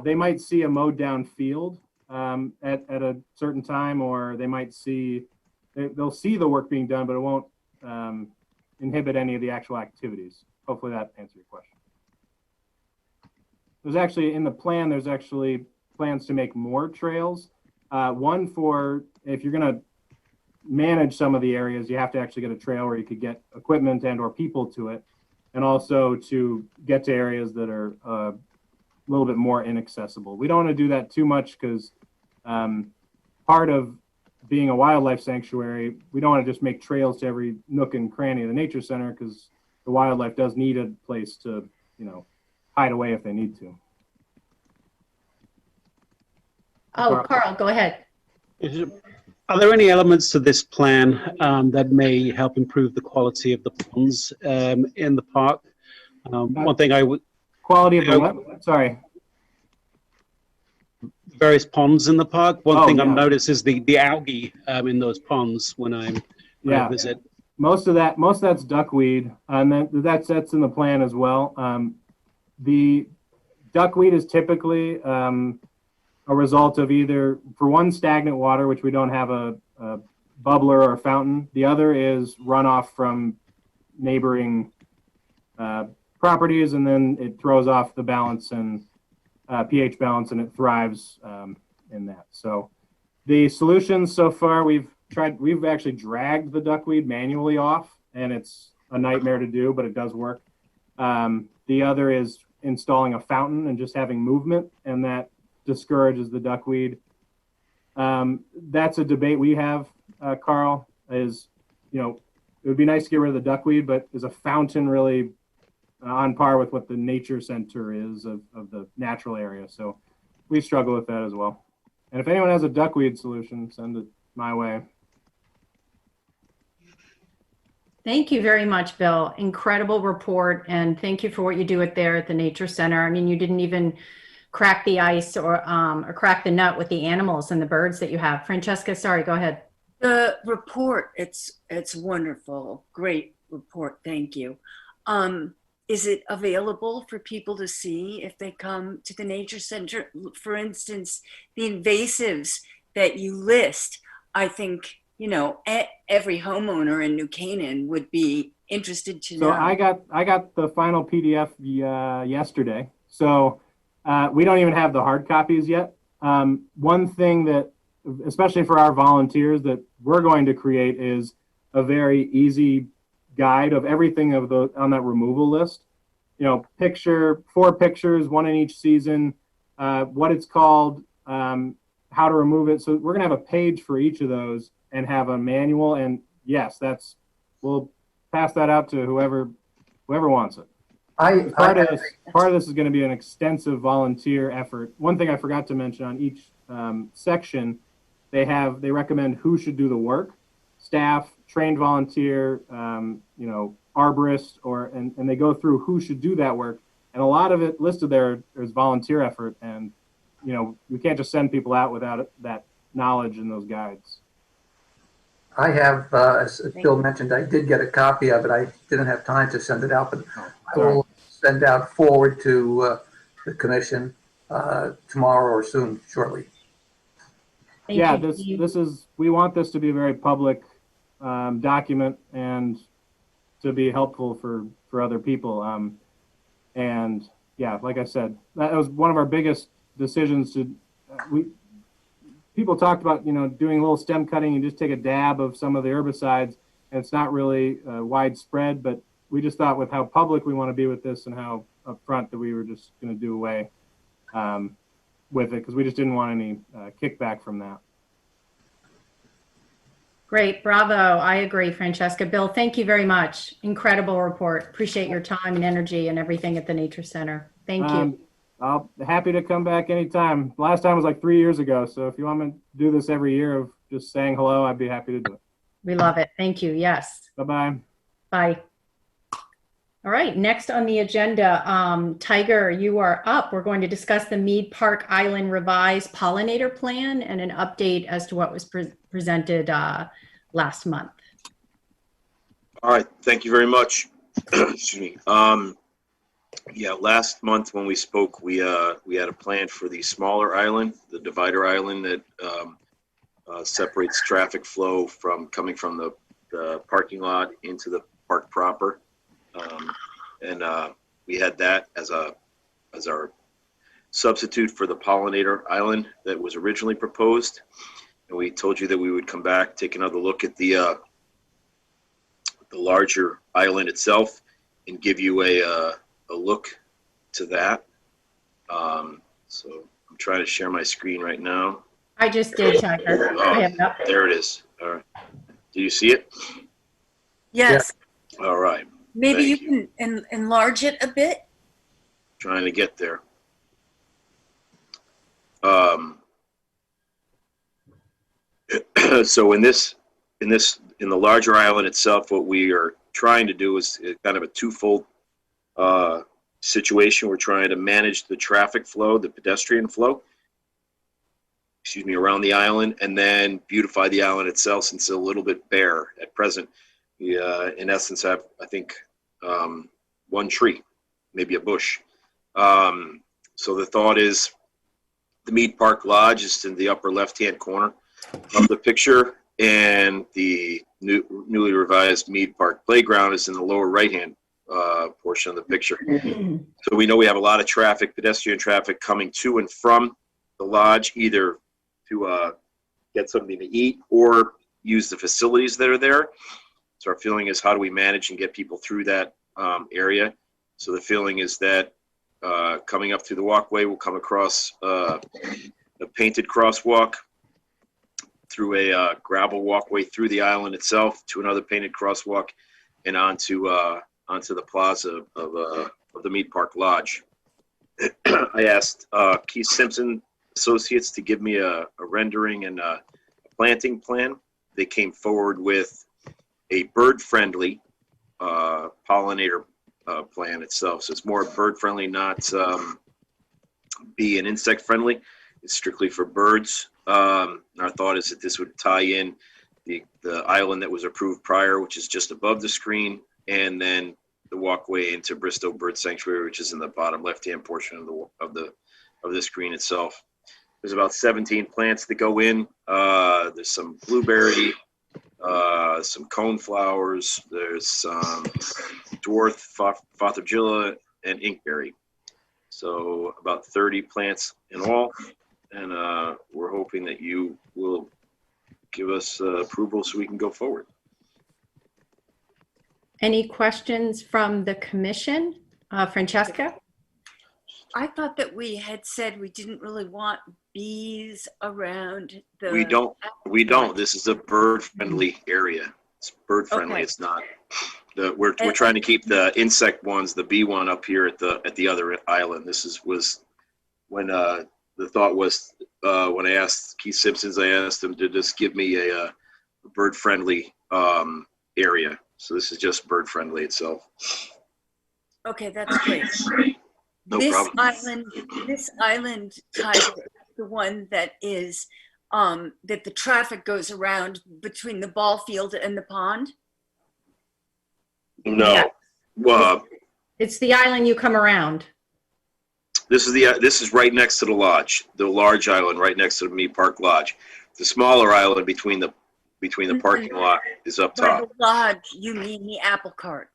they might see a mowed down field at a certain time, or they might see, they'll see the work being done, but it won't inhibit any of the actual activities. Hopefully that answers your question. There's actually, in the plan, there's actually plans to make more trails. One for, if you're gonna manage some of the areas, you have to actually get a trail where you could get equipment and or people to it. And also to get to areas that are a little bit more inaccessible. We don't want to do that too much because part of being a wildlife sanctuary, we don't want to just make trails to every nook and cranny of the nature center, because the wildlife does need a place to, you know, hide away if they need to. Oh, Carl, go ahead. Are there any elements to this plan that may help improve the quality of the ponds in the park? One thing I would... Quality of the what? Sorry. Various ponds in the park. One thing yeah. I've noticed is the algae in those ponds when I visit. Most of that's duckweed, and then that's in the plan as well. The duckweed is typically a result of either, for one, stagnant water, which we don't have a bubbler or a fountain. The other is runoff from neighboring properties, and then it throws off the balance and pH balance, and it thrives in that. So the solutions so far, we've actually dragged the duckweed manually off, and it's a nightmare to do, but it does work. The other is installing a fountain and just having movement, and that discourages the duckweed. That's a debate we have, Carl, is, you know, it would be nice to get rid of the duckweed, but is a fountain really on par with what the nature center is of the natural area? So we struggle with that as well. And if anyone has a duckweed solution, send it my way. Thank you very much, Bill. Incredible report, and thank you for what you do there at the Nature Center. I mean, you didn't even crack the ice or crack the nut with the animals and the birds that you have. Francesca, sorry, go ahead. The report, it's wonderful. Great report. Thank you. Is it available for people to see if they come to the Nature Center? For instance, the invasives that you list, I think, you know, every homeowner in New Canaan would be interested to know. So I got the final PDF yesterday. So we don't even have the hard copies yet. One thing that, especially for our volunteers, that we're going to create is a very easy guide of everything on that removal list. You know, 4 pictures, one in each season, what it's called, how to remove it. So we're gonna have a page for each of those and have a manual. And yes, we'll pass that out to whoever wants it. Part of this is going to be an extensive volunteer effort. One thing I forgot to mention, on each section, they recommend who should do the work: staff, trained volunteer, you know, arborist, and they go through who should do that work. And a lot of it listed there is volunteer effort, and you know, we can't just send people out without that knowledge in those guides. I have, as Bill mentioned, I did get a copy of it. I didn't have time to send it out, but I will send out forward to the commission tomorrow or soon, shortly. We want this to be a very public document and to be helpful for other people. And yeah, like I said, that was one of our biggest decisions. People talked about, you know, doing a little stem cutting and just take a dab of some of the herbicides, and it's not really widespread, but we just thought with how public we want to be with this and how upfront that we were just going to do away with it, because we just didn't want any kickback from that. Great, bravo. I agree, Francesca. Bill, thank you very much. Incredible report. Appreciate your time and energy and everything at the Nature Center. Thank you. I'll happy to come back anytime. Last time was like 3 years ago. So if you want me to do this every year of just saying hello, I'd be happy to do it. We love it. Thank you. Yes. Bye-bye. Bye. All right, next on the agenda, Tiger, you are up. We're going to discuss the Mead Park Island revised pollinator plan and an update as to what was presented last month. All right, thank you very much. Excuse me. Yeah, last month when we spoke, we had a plan for the smaller island, the divider island that separates traffic flow from coming from the parking lot into the park proper. And we had that as our substitute for the pollinator island that was originally proposed. And we told you that we would come back, take another look at the larger island itself and give you a look to that. So I'm trying to share my screen right now. I just did, Tiger. Oh, I have it up. there it is. All right. Do you see it? Yes. All right. Maybe you Thank can enlarge it a bit. Trying to get there. So in the larger island itself, what we are trying to do is kind of a twofold situation. We're trying to manage the traffic flow, the pedestrian flow, around the island, and then beautify the island itself since it's a little bit bare at present. We, in essence, have, I think, one tree, maybe a bush. So the thought is the Mead Park Lodge is in the upper left-hand corner of the picture, and the newly revised Mead Park Playground is in the lower right-hand portion of the picture. So we know we have a lot of traffic, pedestrian traffic, coming to and from the lodge, either to get something to eat or use the facilities that are there. So our feeling is, how do we manage and get people through that area? So the feeling is that coming up through the walkway, we'll come across a painted crosswalk, through a gravel walkway through the island itself to another painted crosswalk, and onto the plaza of the Mead Park Lodge. I asked Keith Simpson Associates to give me a rendering and a planting plan. They came forward with a bird-friendly pollinator plan itself. So it's more bird-friendly, not bee and insect-friendly. It's strictly for birds. Our thought is that this would tie in the island that was approved prior, which is just above the screen, and then the walkway into Bristow Bird Sanctuary, which is in the bottom left-hand portion of the screen itself. There's about 17 plants that go in. There's some blueberry, some cone flowers. There's some dwarf Fothergilla and inkberry. So about 30 plants in all. And we're hoping that you will give us approval so we can go forward. Any questions from the commission? Francesca? I thought that we had said we didn't really want bees around the. We don't. This is a bird-friendly area. It's bird-friendly. Okay. It's not. We're trying to keep the insect ones, the bee one, up here at the other island. This was when the thought was, when I asked Keith Simpsons, I asked him to just give me a bird-friendly area. So this is just bird-friendly itself. Okay, that's great. No this problem. This island type, the one that is that the traffic goes around between the ball field and the pond. No, Yeah. Well, It's the island you come around. this is right next to the lodge, the large island right next to the Mead Park Lodge. The smaller island between the parking lot is up By top. the lodge, you mean the apple cart?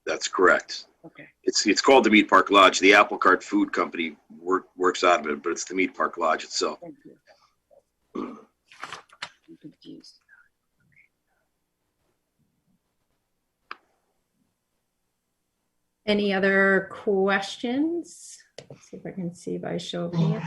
That's correct. Okay. It's called the Mead Park Lodge. The Apple Cart Food Company works out of it, but it's the Mead Park Lodge itself. Thank you. I'm confused. Any other questions? Let's see if I can see by show of hands.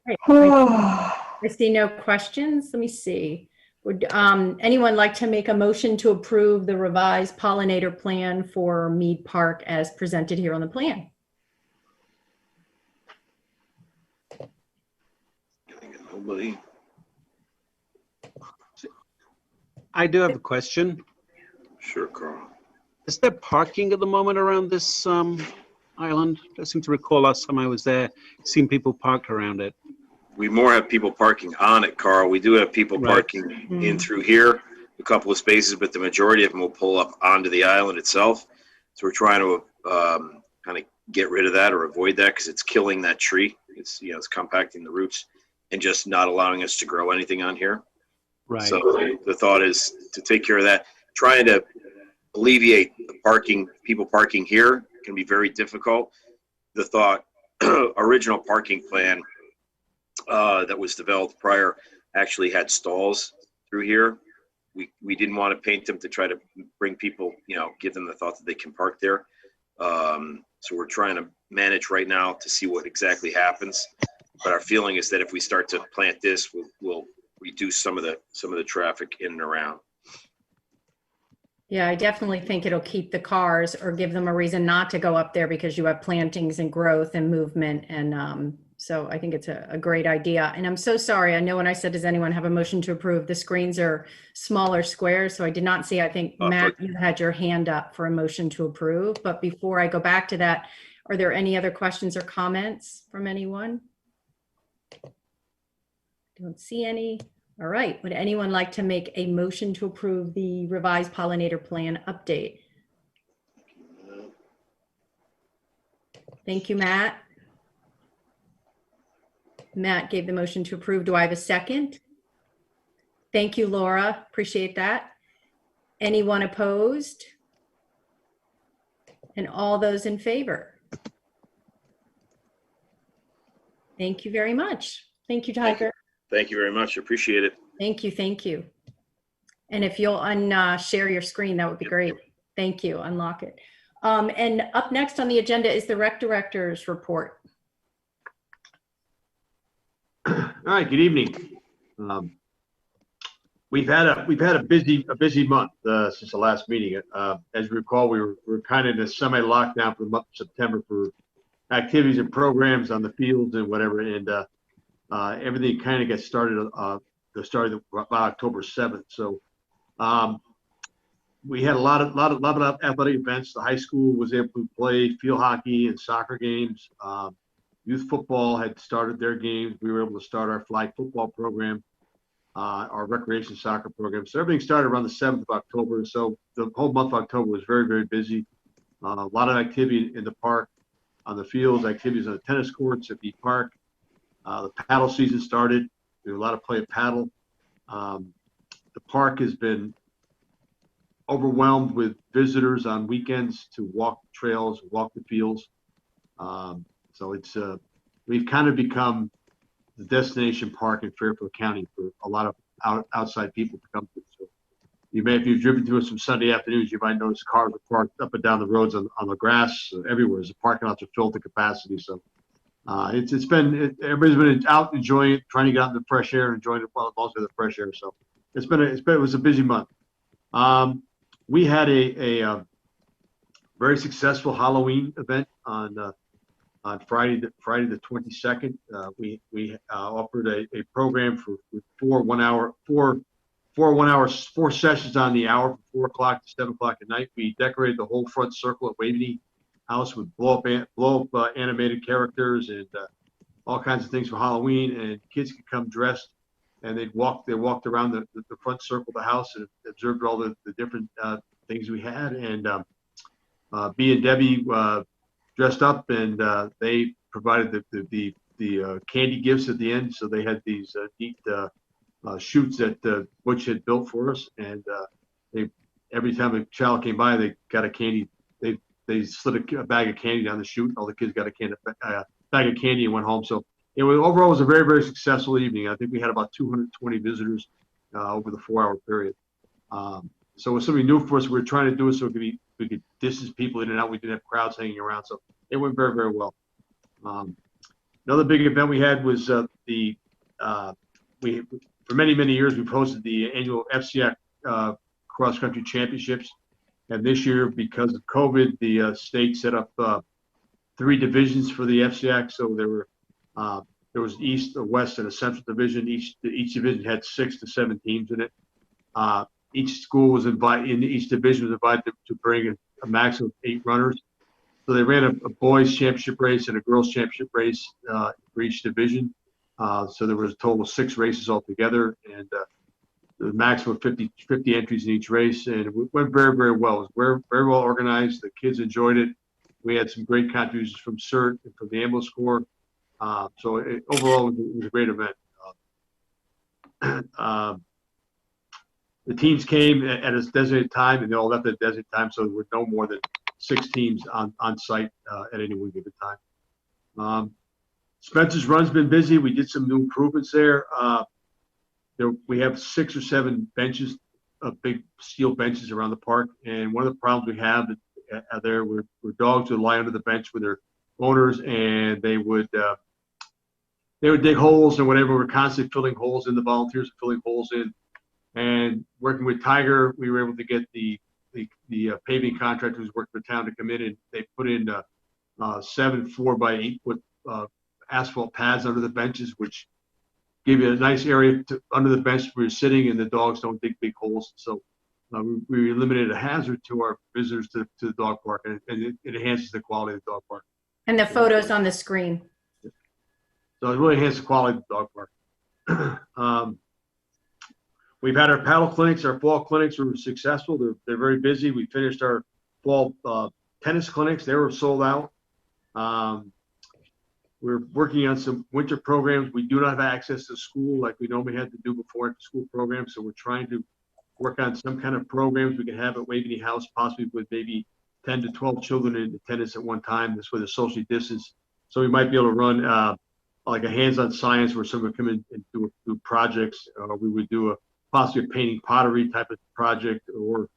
Right. I see no questions. Let me see. Would anyone like to make a motion to approve the revised pollinator plan for Mead Park as presented here on the plan? Nobody. I do have a question. Sure, Carl. Is there parking at the moment around this island? I seem to recall last time I was there, seeing people parked around it. We more have people parking on it, Carl. We do have people Right. parking in through here, a couple of spaces, but the majority of them will pull up onto the island itself. So we're trying to kind of get rid of that or avoid that because it's killing that tree. It's, you know, it's compacting the roots and just not allowing us to grow anything on here. Right. So the thought is to take care of that. Trying to alleviate the parking, people parking here can be very difficult. The thought, original parking plan that was developed prior actually had stalls through here. We didn't want to paint them to try to bring people, you know, give them the thought that they can park there. So we're trying to manage right now to see what exactly happens. But our feeling is that if we start to plant this, we'll reduce some of the traffic in and around. Yeah, I definitely think it'll keep the cars or give them a reason not to go up there because you have plantings and growth and movement. And so I think it's a great idea. And I'm so sorry. I know when I said, does anyone have a motion to approve? The screens are smaller squares. So I did not see, I think, Matt, you had your hand up for a motion to approve. But before I go back to that, are there any other questions or comments from anyone? Don't see any. All right. Would anyone like to make a motion to approve the revised pollinator plan update? Thank you, Matt. Matt gave the motion to approve. Do I have a second? Thank you, Laura. Appreciate that. Anyone opposed? And all those in favor? Thank you very much. Thank you, Tiger. Thank you very much. Appreciate it. Thank you. Thank you. And if you'll share your screen, that would be great. Thank you. Unlock it. And up next on the agenda is the rec director's report. All right, good evening. We've had a busy month since the last meeting. As you recall, we were kind of in a semi-lockdown for the month of September for activities and programs on the fields and whatever, and everything kind of got started about October 7th. So we had a lot of athletic events. The high school was able to play field hockey and soccer games. Youth football had started their games. We were able to start our flag football program, our recreation soccer program. So everything started around the 7th of October. So the whole month of October was very, very busy. A lot of activity in the park, on the fields, activities on the tennis courts at the park. The paddle season started. There was a lot of play of paddle. The park has been overwhelmed with visitors on weekends to walk the trails, walk the fields. So it's we've kind of become the destination park in Fairfield County for a lot of outside people to come to. So if you've driven through some Sunday afternoons, you might notice cars are parked up and down the roads on the grass everywhere. The parking lots are filled to capacity. So everybody's been out enjoying it, trying to get out in the fresh air, enjoying it while also the fresh air. So it was a busy month. We had a very successful Halloween event on Friday the 22nd. We offered a program for 4 sessions on the hour from 4 o'clock to 7 o'clock at night. We decorated the whole front circle at Waveney House with blow up animated characters and all kinds of things for Halloween, and kids could come dressed and they walked around the front circle of the house and observed all the different things we had. And B and Debbie dressed up, and they provided the candy gifts at the end. So they had these neat chutes that Butch had built for us, and every time a child came by, they got a candy. They slid a bag of candy down the chute. All the kids got a bag of candy and went home. So overall, it was a very, very successful evening. I think we had about 220 visitors over the 4-hour period. So it was something new for us. We were trying to do it so we could distance people in and out. We didn't have crowds hanging around. So it went very, very well. Another big event we had was for many, many years, we've hosted the annual FCIAC cross-country championships. And this year, because of COVID, the state set up 3 divisions for the FCIAC. So there was East, a West, and a Central division. Each division had 6 to 7 teams in it. each school was invited, in each division was invited to bring a maximum of 8 runners. So they ran a boys championship race and a girls championship race for each division. So there was a total of 6 races altogether, and the maximum of 50 entries in each race, and it went very, very well. It was very well organized. The kids enjoyed it. We had some great contributions from CERT and from the ambulance corps. So overall, it was a great event. The teams came at a designated time, and they all left at a designated time, so there were no more than 6 teams on site at any one given time. Spencer's Run's been busy. We did some new improvements there. We have 6 or 7 benches, big steel benches around the park, and one of the problems we have there were dogs would lie under the bench with their owners, and they would dig holes and whatever. We're constantly filling holes in. The volunteers are filling holes in, and working with Tiger, we were able to get the paving contractor who's worked for town to come in, and they put in 7 4x8 foot asphalt pads under the benches, which give you a nice area under the bench where you're sitting, and the dogs don't dig big holes. So we eliminated a hazard to our visitors to the dog park, and it enhances the quality of the dog park. And the photos on the screen. So it really enhances the quality of the dog park. We've had our paddle clinics, our fall clinics were successful. They're very busy. We finished our fall tennis clinics. They were sold out. We're working on some winter programs. We do not have access to school like we normally had to do before at the school programs. So we're trying to work on some kind of programs we can have at Waveney House, possibly with maybe 10 to 12 children in attendance at one time. This way they're socially distanced. So we might be able to run like a hands-on science where someone would come in and do projects. We would do possibly a painting pottery type of project, or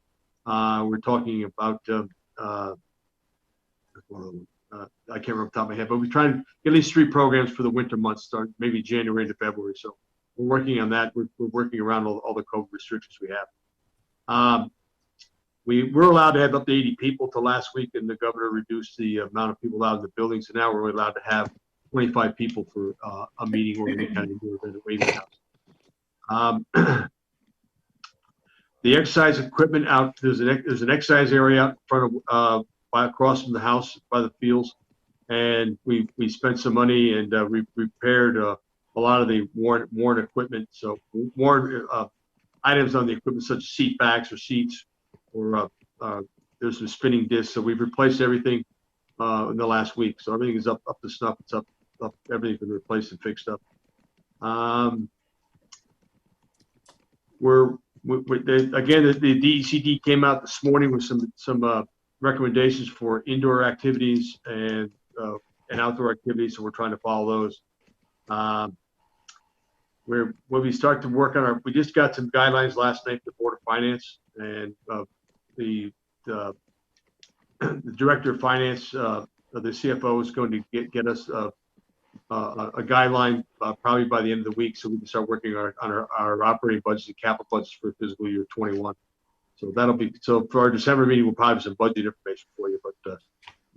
we're talking about I can't remember off the top of my head, but we're trying to get at least 3 programs for the winter months, start maybe January to February. So we're working on that. We're working around all the COVID restrictions we have. We were allowed to have up to 80 people till last week, and the governor reduced the amount of people allowed in the building. So now we're only allowed to have 25 people for a meeting or any kind of event at Waveney House. The exercise equipment out, there's an exercise area out in front of across from the house by the fields, and we spent some money and repaired a lot of the worn equipment. So worn items on the equipment such as seat backs or seats, or there's some spinning discs. So we've replaced everything in the last week. So everything is up to snuff. It's up. Everything's been replaced and fixed up. Again, the DECD came out this morning with some recommendations for indoor activities and outdoor activities, so we're trying to follow those. When we start to work on we just got some guidelines last night from the Board of Finance, and the Director of Finance, the CFO, is going to get us a guideline probably by the end of the week, so we can start working on our operating budgets and capital budgets for fiscal year 21. So so for our December meeting, we'll probably have some budget information for you, but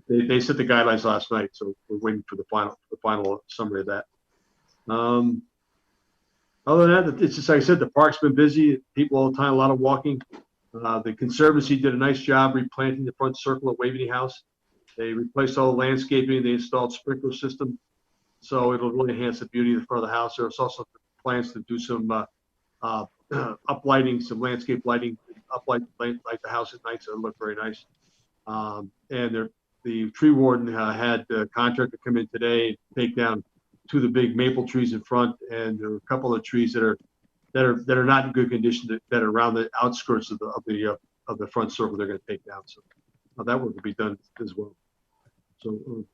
they set the guidelines last night, so we're waiting for the final summary of that. Other than that, it's just like I said, the park's been busy, people all the time, a lot of walking. The Conservancy did a nice job replanting the front circle at Waveney House. They replaced all the landscaping, they installed sprinkler system, so it'll really enhance the beauty of the front of the house. There's also plans to do some uplighting, some landscape lighting, uplight the house at night, so it'll look very nice. And the tree warden had the contractor come in today and take down 2 of the big maple trees in front, and there are a couple of trees that are not in good condition that are around the outskirts of the front circle. They're going to take down, so that work will be done as well. So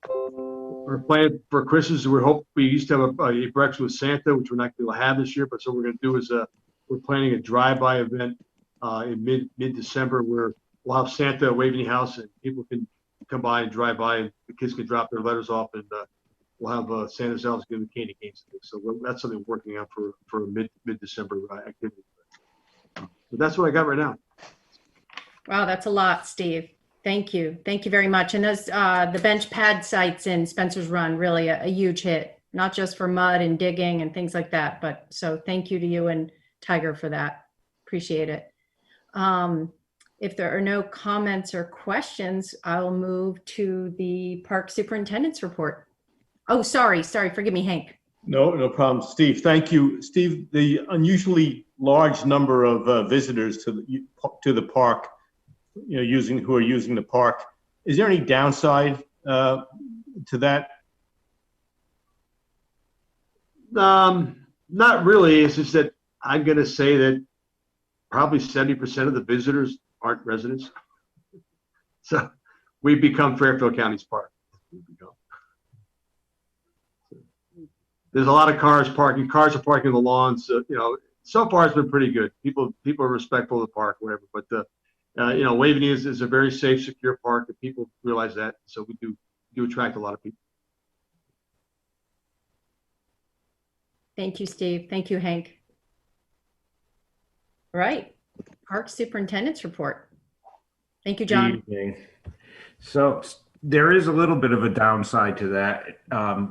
our plan for Christmas, we used to have a breakfast with Santa, which we're not going to have this year, but so what we're going to do is we're planning a drive-by event in mid-December where we'll have Santa at Waveney House, and people can come by and drive by, and the kids can drop their letters off, and we'll have Santa's elves give them candy canes. So that's something we're working on for a mid-December activity. So that's what I got right now. Wow, that's a lot, Steve. Thank you. Thank you very much. And those the bench pad sites in Spencer's Run, really a huge hit, not just for mud and digging and things like that, but so thank you to you and Tiger for that. Appreciate it. If there are no comments or questions, I'll move to the park superintendent's report. Oh, sorry, forgive me, Hank. No problem, Steve. Thank you, Steve. The unusually large number of visitors to the park, who are using the park. Is there any downside to that? Not really. It's just that I'm going to say that probably 70% of the visitors aren't residents. So we've become Fairfield County's park. There's a lot of cars parking. Cars are parking on the lawns. So far it's been pretty good. People are respectful of the park, whatever. But Waveney is a very safe, secure park, and people realize that. So we do attract a lot of people. Thank you, Steve. Thank you, Hank. All right, park superintendent's report. Thank you, John. Good evening. So there is a little bit of a downside to that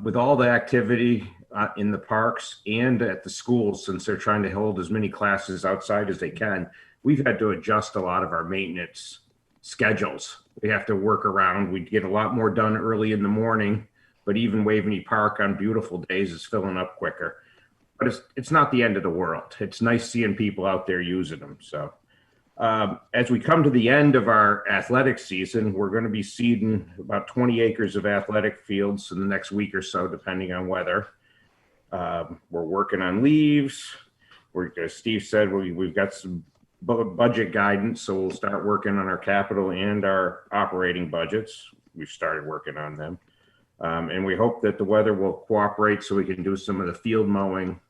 with all the activity in the parks and at the schools, since they're trying to hold as many classes outside as they can. We've had to adjust a lot of our maintenance schedules. We have to work around. We get a lot more done early in the morning, but even Waveney Park on beautiful days is filling up quicker. But it's not the end of the world. It's nice seeing people out there using them. So as we come to the end of our athletic season, we're going to be seeding about 20 acres of athletic fields in the next week or so, depending on weather. We're working on leaves. As Steve said, we've got some budget guidance, so we'll start working on our capital and our operating budgets. We've started working on them. And we hope that the weather will cooperate so we can do some of the field mowing,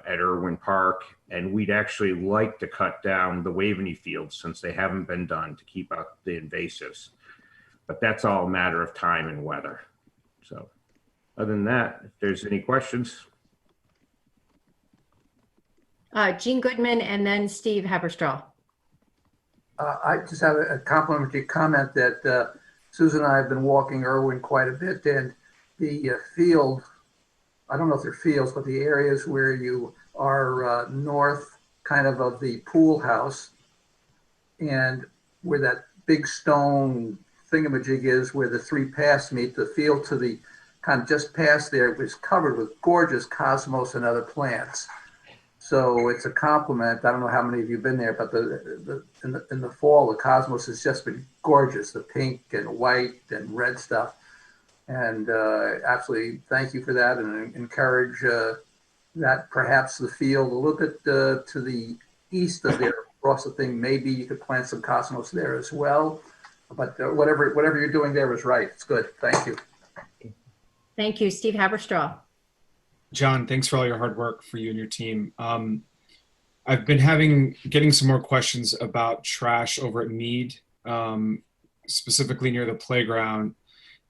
at Irwin Park. And we'd actually like to cut down the Waveney fields since they haven't been done, to keep out the invasives. But that's all a matter of time and weather. So other than that, if there's any questions. Jean Goodman and then Steve Haberstraw. I just have a complimentary comment that Susan and I have been walking Irwin quite a bit, and the field, I don't know if they're fields, but the areas where you are north kind of the pool house, and where that big stone thingamajig is where the three paths meet, the field to the kind of just past there was covered with gorgeous cosmos and other plants. So it's a compliment. I don't know how many of you have been there, but in the fall, the cosmos has just been gorgeous, the pink and white and red stuff. And absolutely thank you for that, and encourage that perhaps the field a little bit to the east of there, across the thing, maybe you could plant some cosmos there as well. But whatever you're doing there is right. It's good. Thank you. Thank you, Steve Haberstraw. John, thanks for all your hard work for you and your team. I've been getting some more questions about trash over at Mead, specifically near the playground.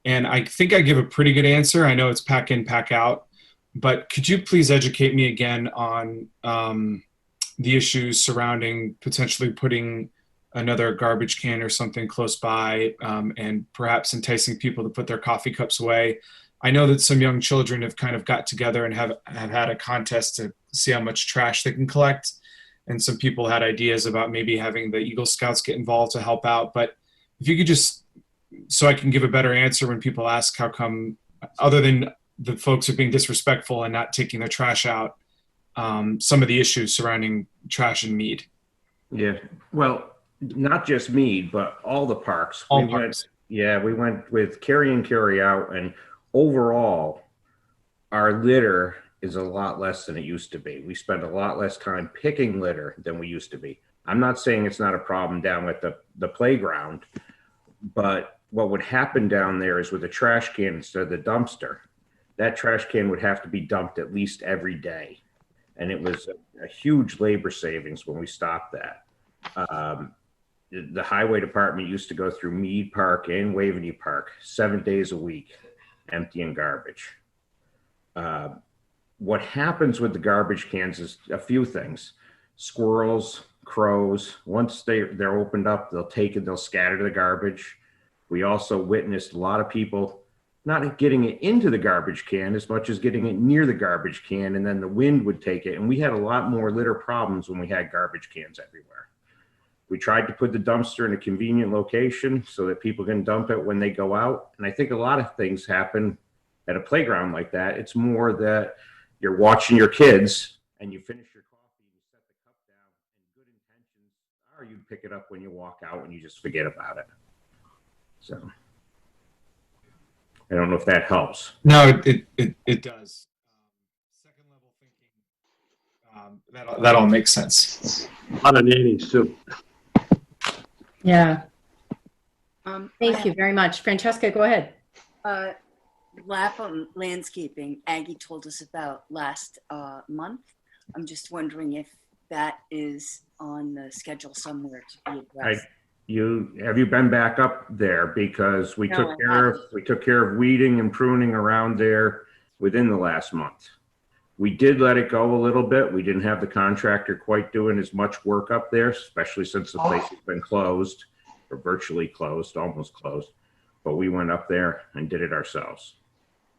And I think I give a pretty good answer. I know it's pack in, pack out, but could you please educate me again on the issues surrounding potentially putting another garbage can or something close by, and perhaps enticing people to put their coffee cups away? I know that some young children have kind of got together and have had a contest to see how much trash they can collect. And some people had ideas about maybe having the Eagle Scouts get involved to help out. But if you could just, so I can give a better answer when people ask how come, other than the folks are being disrespectful and not taking their trash out, some of the issues surrounding trash in Mead. Yeah, well, not just Mead, but all the parks. All parks. We went with carry in, carry out, and overall, our litter is a lot less than it used to be. We spend a lot less time picking litter than we used to be. I'm not saying it's not a problem down at the playground, but what would happen down there is with a trash can instead of the dumpster, that trash can would have to be dumped at least every day. And it was a huge labor savings when we stopped that. The highway department used to go through Mead Park and Waveney Park 7 days a week, emptying garbage. What happens with the garbage cans is a few things. Squirrels, crows, once they're opened up, they'll take it, they'll scatter the garbage. We also witnessed a lot of people not getting it into the garbage can as much as getting it near the garbage can, and then the wind would take it. And we had a lot more litter problems when we had garbage cans everywhere. We tried to put the dumpster in a convenient location so that people can dump it when they go out. And I think a lot of things happen at a playground like that. It's more that you're watching your kids and you finish your coffee and you set the cup down, and good intentions are you pick it up when you walk out and you just forget about it. So I don't know if that helps. No, it does. Second level thinking, that all makes sense. A lot of nannies too. Yeah. Thank you very much. Francesca, go ahead. Lapham Landscaping, Aggie told us about last month. I'm just wondering if that is on the schedule somewhere to be addressed. Have you been back up there? Because we No, took care of weeding and pruning around there within the last month. We did let it go a little bit. We didn't have the contractor quite doing as much work up there, especially since the place has been closed, or virtually closed, almost closed. But we went up there and did it ourselves.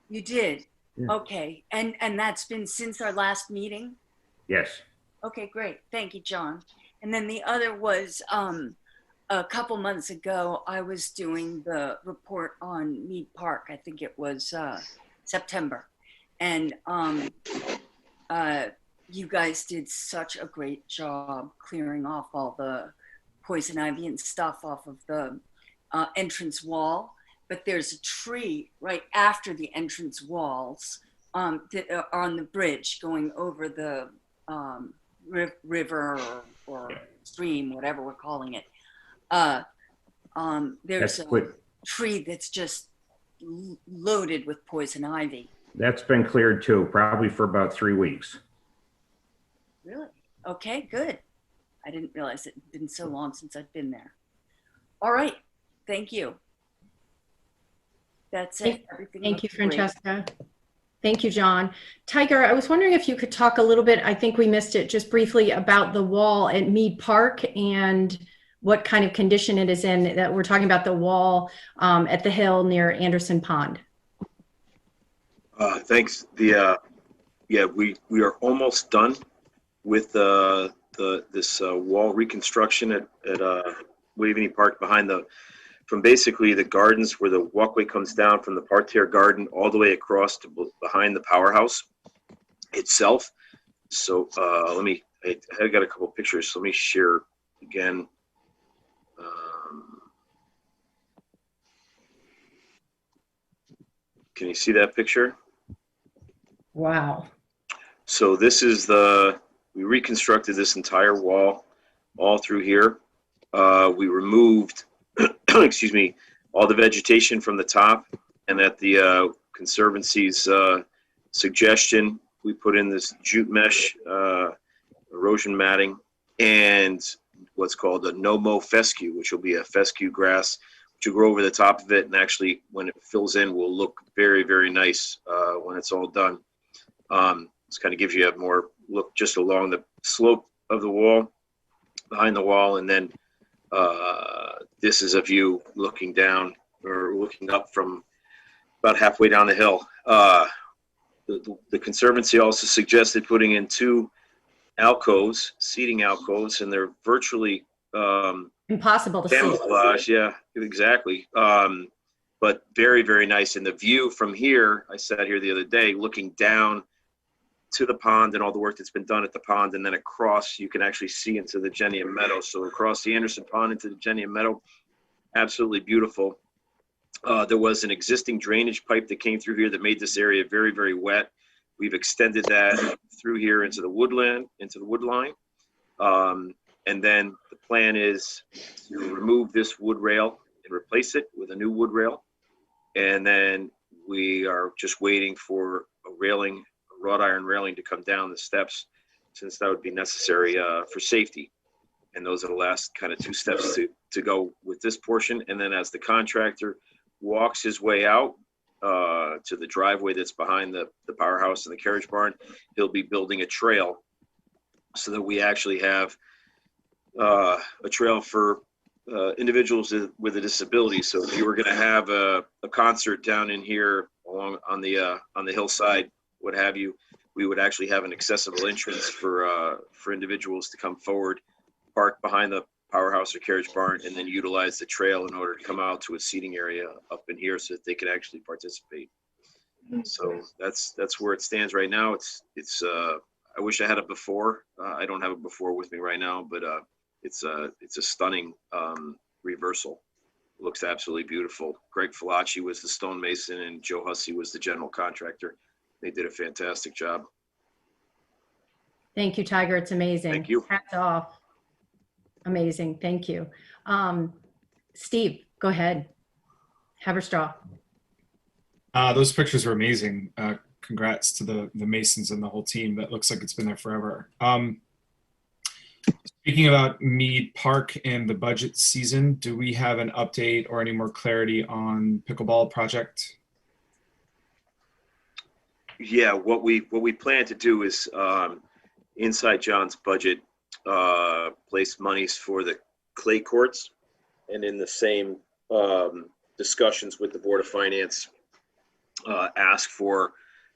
You did? Yeah. Okay. And that's been since our last meeting? Yes. Okay, great. Thank you, John. And then the other was a couple months ago, I was doing the report on Mead Park. I think it was September. And you guys did such a great job clearing off all the poison ivy and stuff off of the entrance wall. But there's a tree right after the entrance walls that are on the bridge going over the river or stream, whatever we're calling it. There's a tree that's just loaded with poison ivy. That's been cleared too, probably for about 3 weeks. Really? Okay, good. I didn't realize it had been so long since I'd been there. All right. Thank you. That's it. Everything Thank you, looks great. Francesca. Thank you, John. Tiger, I was wondering if you could talk a little bit, I think we missed it just briefly, about the wall at Mead Park and what kind of condition it is in. That we're talking about the wall at the hill near Anderson Pond. Thanks. We are almost done with this wall reconstruction at Waveney Park from basically the gardens where the walkway comes down from the parterre garden all the way across to behind the powerhouse itself. So I got a couple pictures. So let me share again. Can you see that picture? Wow. So this is we reconstructed this entire wall all through here. We removed, excuse me, all the vegetation from the top, and at the Conservancy's suggestion, we put in this jute mesh erosion matting and what's called a no-mow fescue, which will be a fescue grass, which will grow over the top of it, and actually when it fills in will look very, very nice when it's all done. This kind of gives you a more look just along the slope of the wall, behind the wall, and then this is a view looking down or looking up from about halfway down the hill. The Conservancy also suggested putting in 2 alcoves, seating alcoves, and they're virtually impossible to camouflage. see. Yeah, exactly. But very, very nice. And the view from here, I sat here the other day looking down to the pond and all the work that's been done at the pond, and then across you can actually see into the Gentian Meadow. So across the Anderson Pond into the Gentian Meadow, absolutely beautiful. There was an existing drainage pipe that came through here that made this area very, very wet. We've extended that through here into the woodland, into the wood line. And then the plan is to remove this wood rail and replace it with a new wood rail. And then we are just waiting for a railing, a wrought iron railing, to come down the steps, since that would be necessary for safety. And those are the last kind of 2 steps to go with this portion. And then as the contractor walks his way out to the driveway that's behind the powerhouse and the carriage barn, he'll be building a trail so that we actually have a trail for individuals with a disability. So if you were going to have a concert down in here along on the hillside, what have you, we would actually have an accessible entrance for individuals to come forward, park behind the powerhouse or carriage barn, and then utilize the trail in order to come out to a seating area up in here so that they can actually participate. So that's where it stands right now. I wish I had it before. I don't have it before with me right now, but it's a stunning reversal. It looks absolutely beautiful. Greg Falacci was the stonemason and Joe Hussey was the general contractor. They did a fantastic job. Thank you, Tiger. It's amazing. Thank you. Hats off. Amazing. Thank you. Steve, go ahead. Haverstraw. Those pictures were amazing. Congrats to the Masons and the whole team. That looks like it's been there forever. Speaking about Mead Park and the budget season, do we have an update or any more clarity on pickleball project? Yeah, what we plan to do is inside John's budget, place monies for the clay courts, and in the same discussions with the Board of Finance, ask for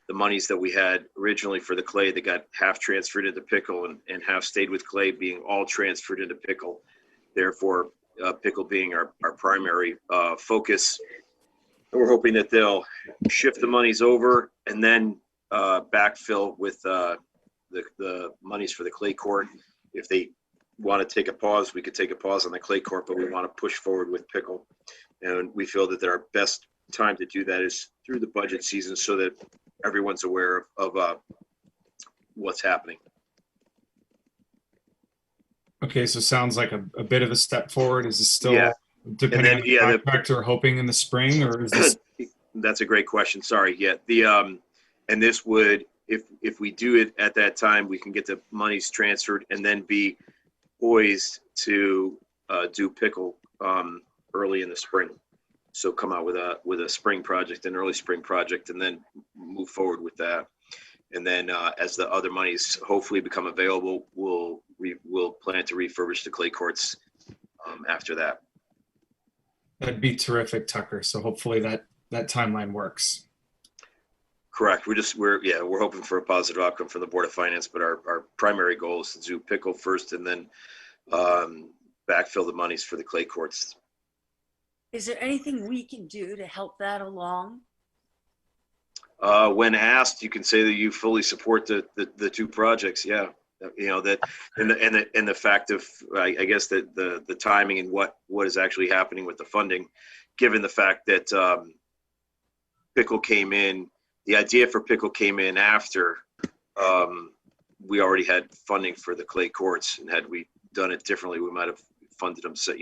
the monies that we had originally for the clay that got half transferred into pickle and half stayed with clay being all transferred into pickle. Therefore, pickle being our primary focus. And we're hoping that they'll shift the monies over and then backfill with the monies for the clay court. If they want to take a pause, we could take a pause on the clay court, but we want to push forward with pickle. And we feel that our best time to do that is through the budget season so that everyone's aware of what's happening. Okay, so sounds like a bit of a step forward. Is this still depending on the contractor hoping in the spring, or is this? That's a great question. Sorry. Yeah. And this would, if we do it at that time, we can get the monies transferred and then be poised to do pickle early in the spring. So come out with a spring project, an early spring project, and then move forward with that. And then as the other monies hopefully become available, we'll plan to refurbish the clay courts after that. That'd be terrific, Tucker. So hopefully that timeline works. Correct. We're hoping for a positive outcome from the Board of Finance, but our primary goal is to do pickle first and then backfill the monies for the clay courts. Is there anything we can do to help that along? When asked, you can say that you fully support the two projects. Yeah, you know that, and the fact of I guess that the timing and what is actually happening with the funding, given the fact that pickle came in, the idea for pickle came in after we already had funding for the clay courts, and had we done it differently, we might have funded them. So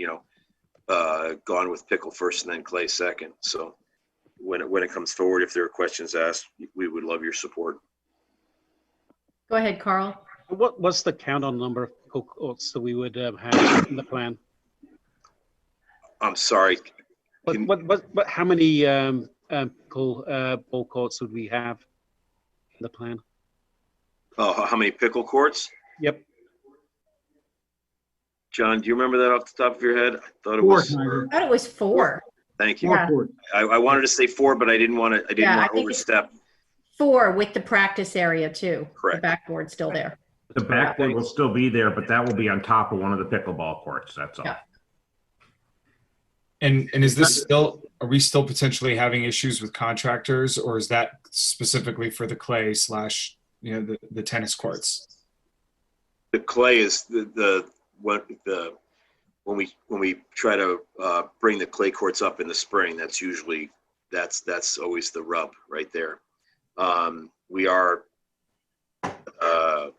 gone with pickle first and then clay second. So when it comes forward, if there are questions asked, we would love your support. Go ahead, Carl. What's the count on number of pickle courts that we would have in the plan? I'm sorry. How many pickle ball courts would we have in the plan? Oh, how many pickle courts? Yep. John, do you remember that off the top of your head? I thought it was 4. Thank you. Yeah. I wanted to say 4, but I didn't want to overstep. 4 with the practice area too. Correct. The backboard's still there. The backboard will still be there, but that will be on top of one of the pickleball courts. That's all. Yeah. And is this still? Are we still potentially having issues with contractors, or is that specifically for the clay / the tennis courts? The clay is when we try to bring the clay courts up in the spring, that's always the rub right there. We are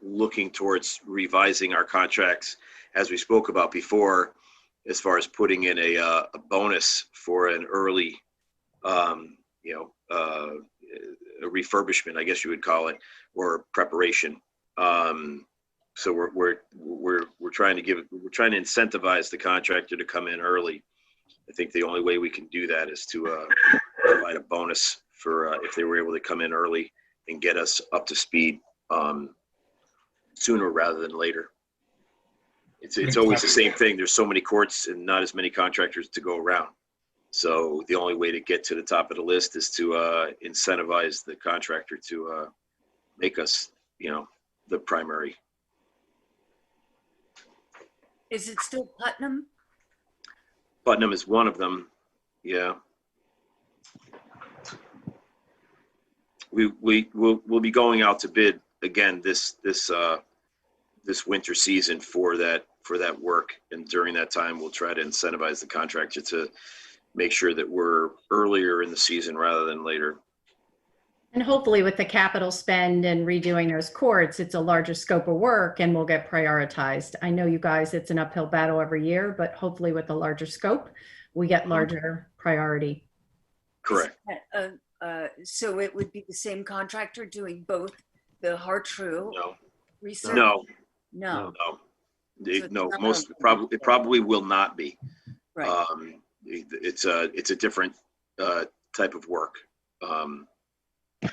looking towards revising our contracts, as we spoke about before, as far as putting in a bonus for an early, a refurbishment, I guess you would call it, or preparation. So we're trying to incentivize the contractor to come in early. I think the only way we can do that is to provide a bonus for if they were able to come in early and get us up to speed sooner rather than later. It's always the same thing. There's so many courts and not as many contractors to go around. So the only way to get to the top of the list is to incentivize the contractor to make us, the primary. Is it still Putnam? Putnam is one of them. Yeah. We'll be going out to bid again this winter season for that work, and during that time we'll try to incentivize the contractor to make sure that we're earlier in the season rather than later. And hopefully with the capital spend and redoing those courts, it's a larger scope of work and will get prioritized. I know you guys, it's an uphill battle every year, but hopefully with the larger scope, we get larger priority. Correct. So it would be the same contractor doing both the Hartrue research? No. No. It probably will not be. Right. It's a different type of work.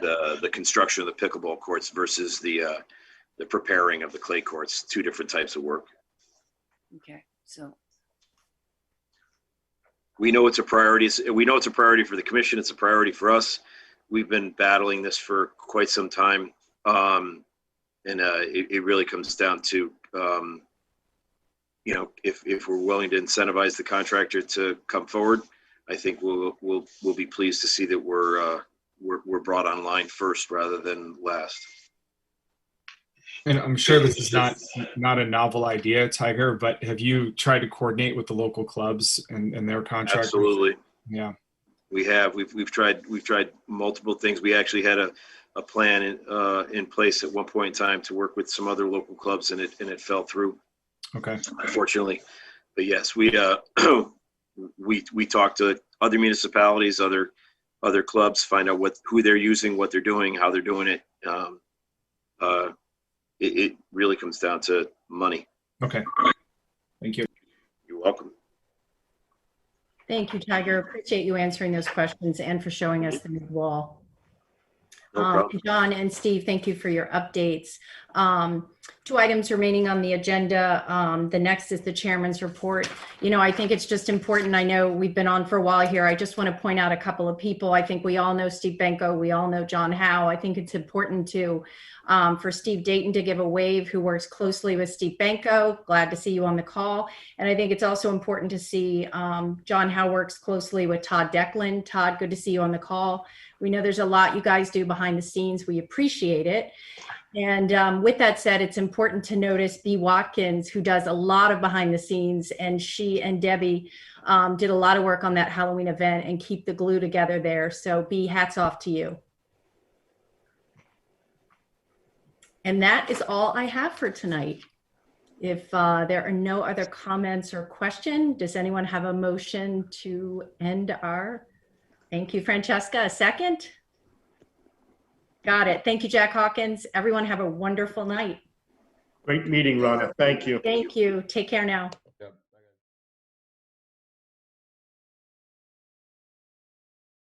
The construction of the pickleball courts versus the preparing of the clay courts, two different types of work. Okay, so we know it's a priority. We know it's a priority for the commission. It's a priority for us. We've been battling this for quite some time, and it really comes down to if we're willing to incentivize the contractor to come forward, I think we'll be pleased to see that we're brought online first rather than last. And I'm sure this is not a novel idea, Tiger, but have you tried to coordinate with the local clubs and their contractors? Absolutely. Yeah. We have. We've tried multiple things. We actually had a plan in place at one point in time to work with some other local clubs, and it fell through. Okay. Unfortunately, but yes, we talked to other municipalities, other clubs, find out who they're using, what they're doing, how they're doing it. It really comes down to money. Okay. Thank you. You're welcome. Thank you, Tiger. Appreciate you answering those questions and for showing us the new wall. No problem. John and Steve, thank you for your updates. 2 items remaining on the agenda. The next is the chairman's report. I think it's just important. I know we've been on for a while here. I just want to point out a couple of people. I think we all know Steve Benko. We all know John Howe. I think it's important for Steve Dayton to give a wave, who works closely with Steve Benko. Glad to see you on the call. And I think it's also important to see John Howe works closely with Todd Declan. Todd, good to see you on the call. We know there's a lot you guys do behind the scenes. We appreciate it. And with that said, it's important to notice B. Watkins, who does a lot of behind the scenes, and she and Debbie did a lot of work on that Halloween event and keep the glue together there. So B, hats off to you. And that is all I have for tonight. If there are no other comments or questions, does anyone have a motion to end our? Thank you, Francesca. A second? Got it. Thank you, Jack Hawkins. Everyone have a wonderful night. Great meeting, Rhonda. Thank you. Thank you. Take care now.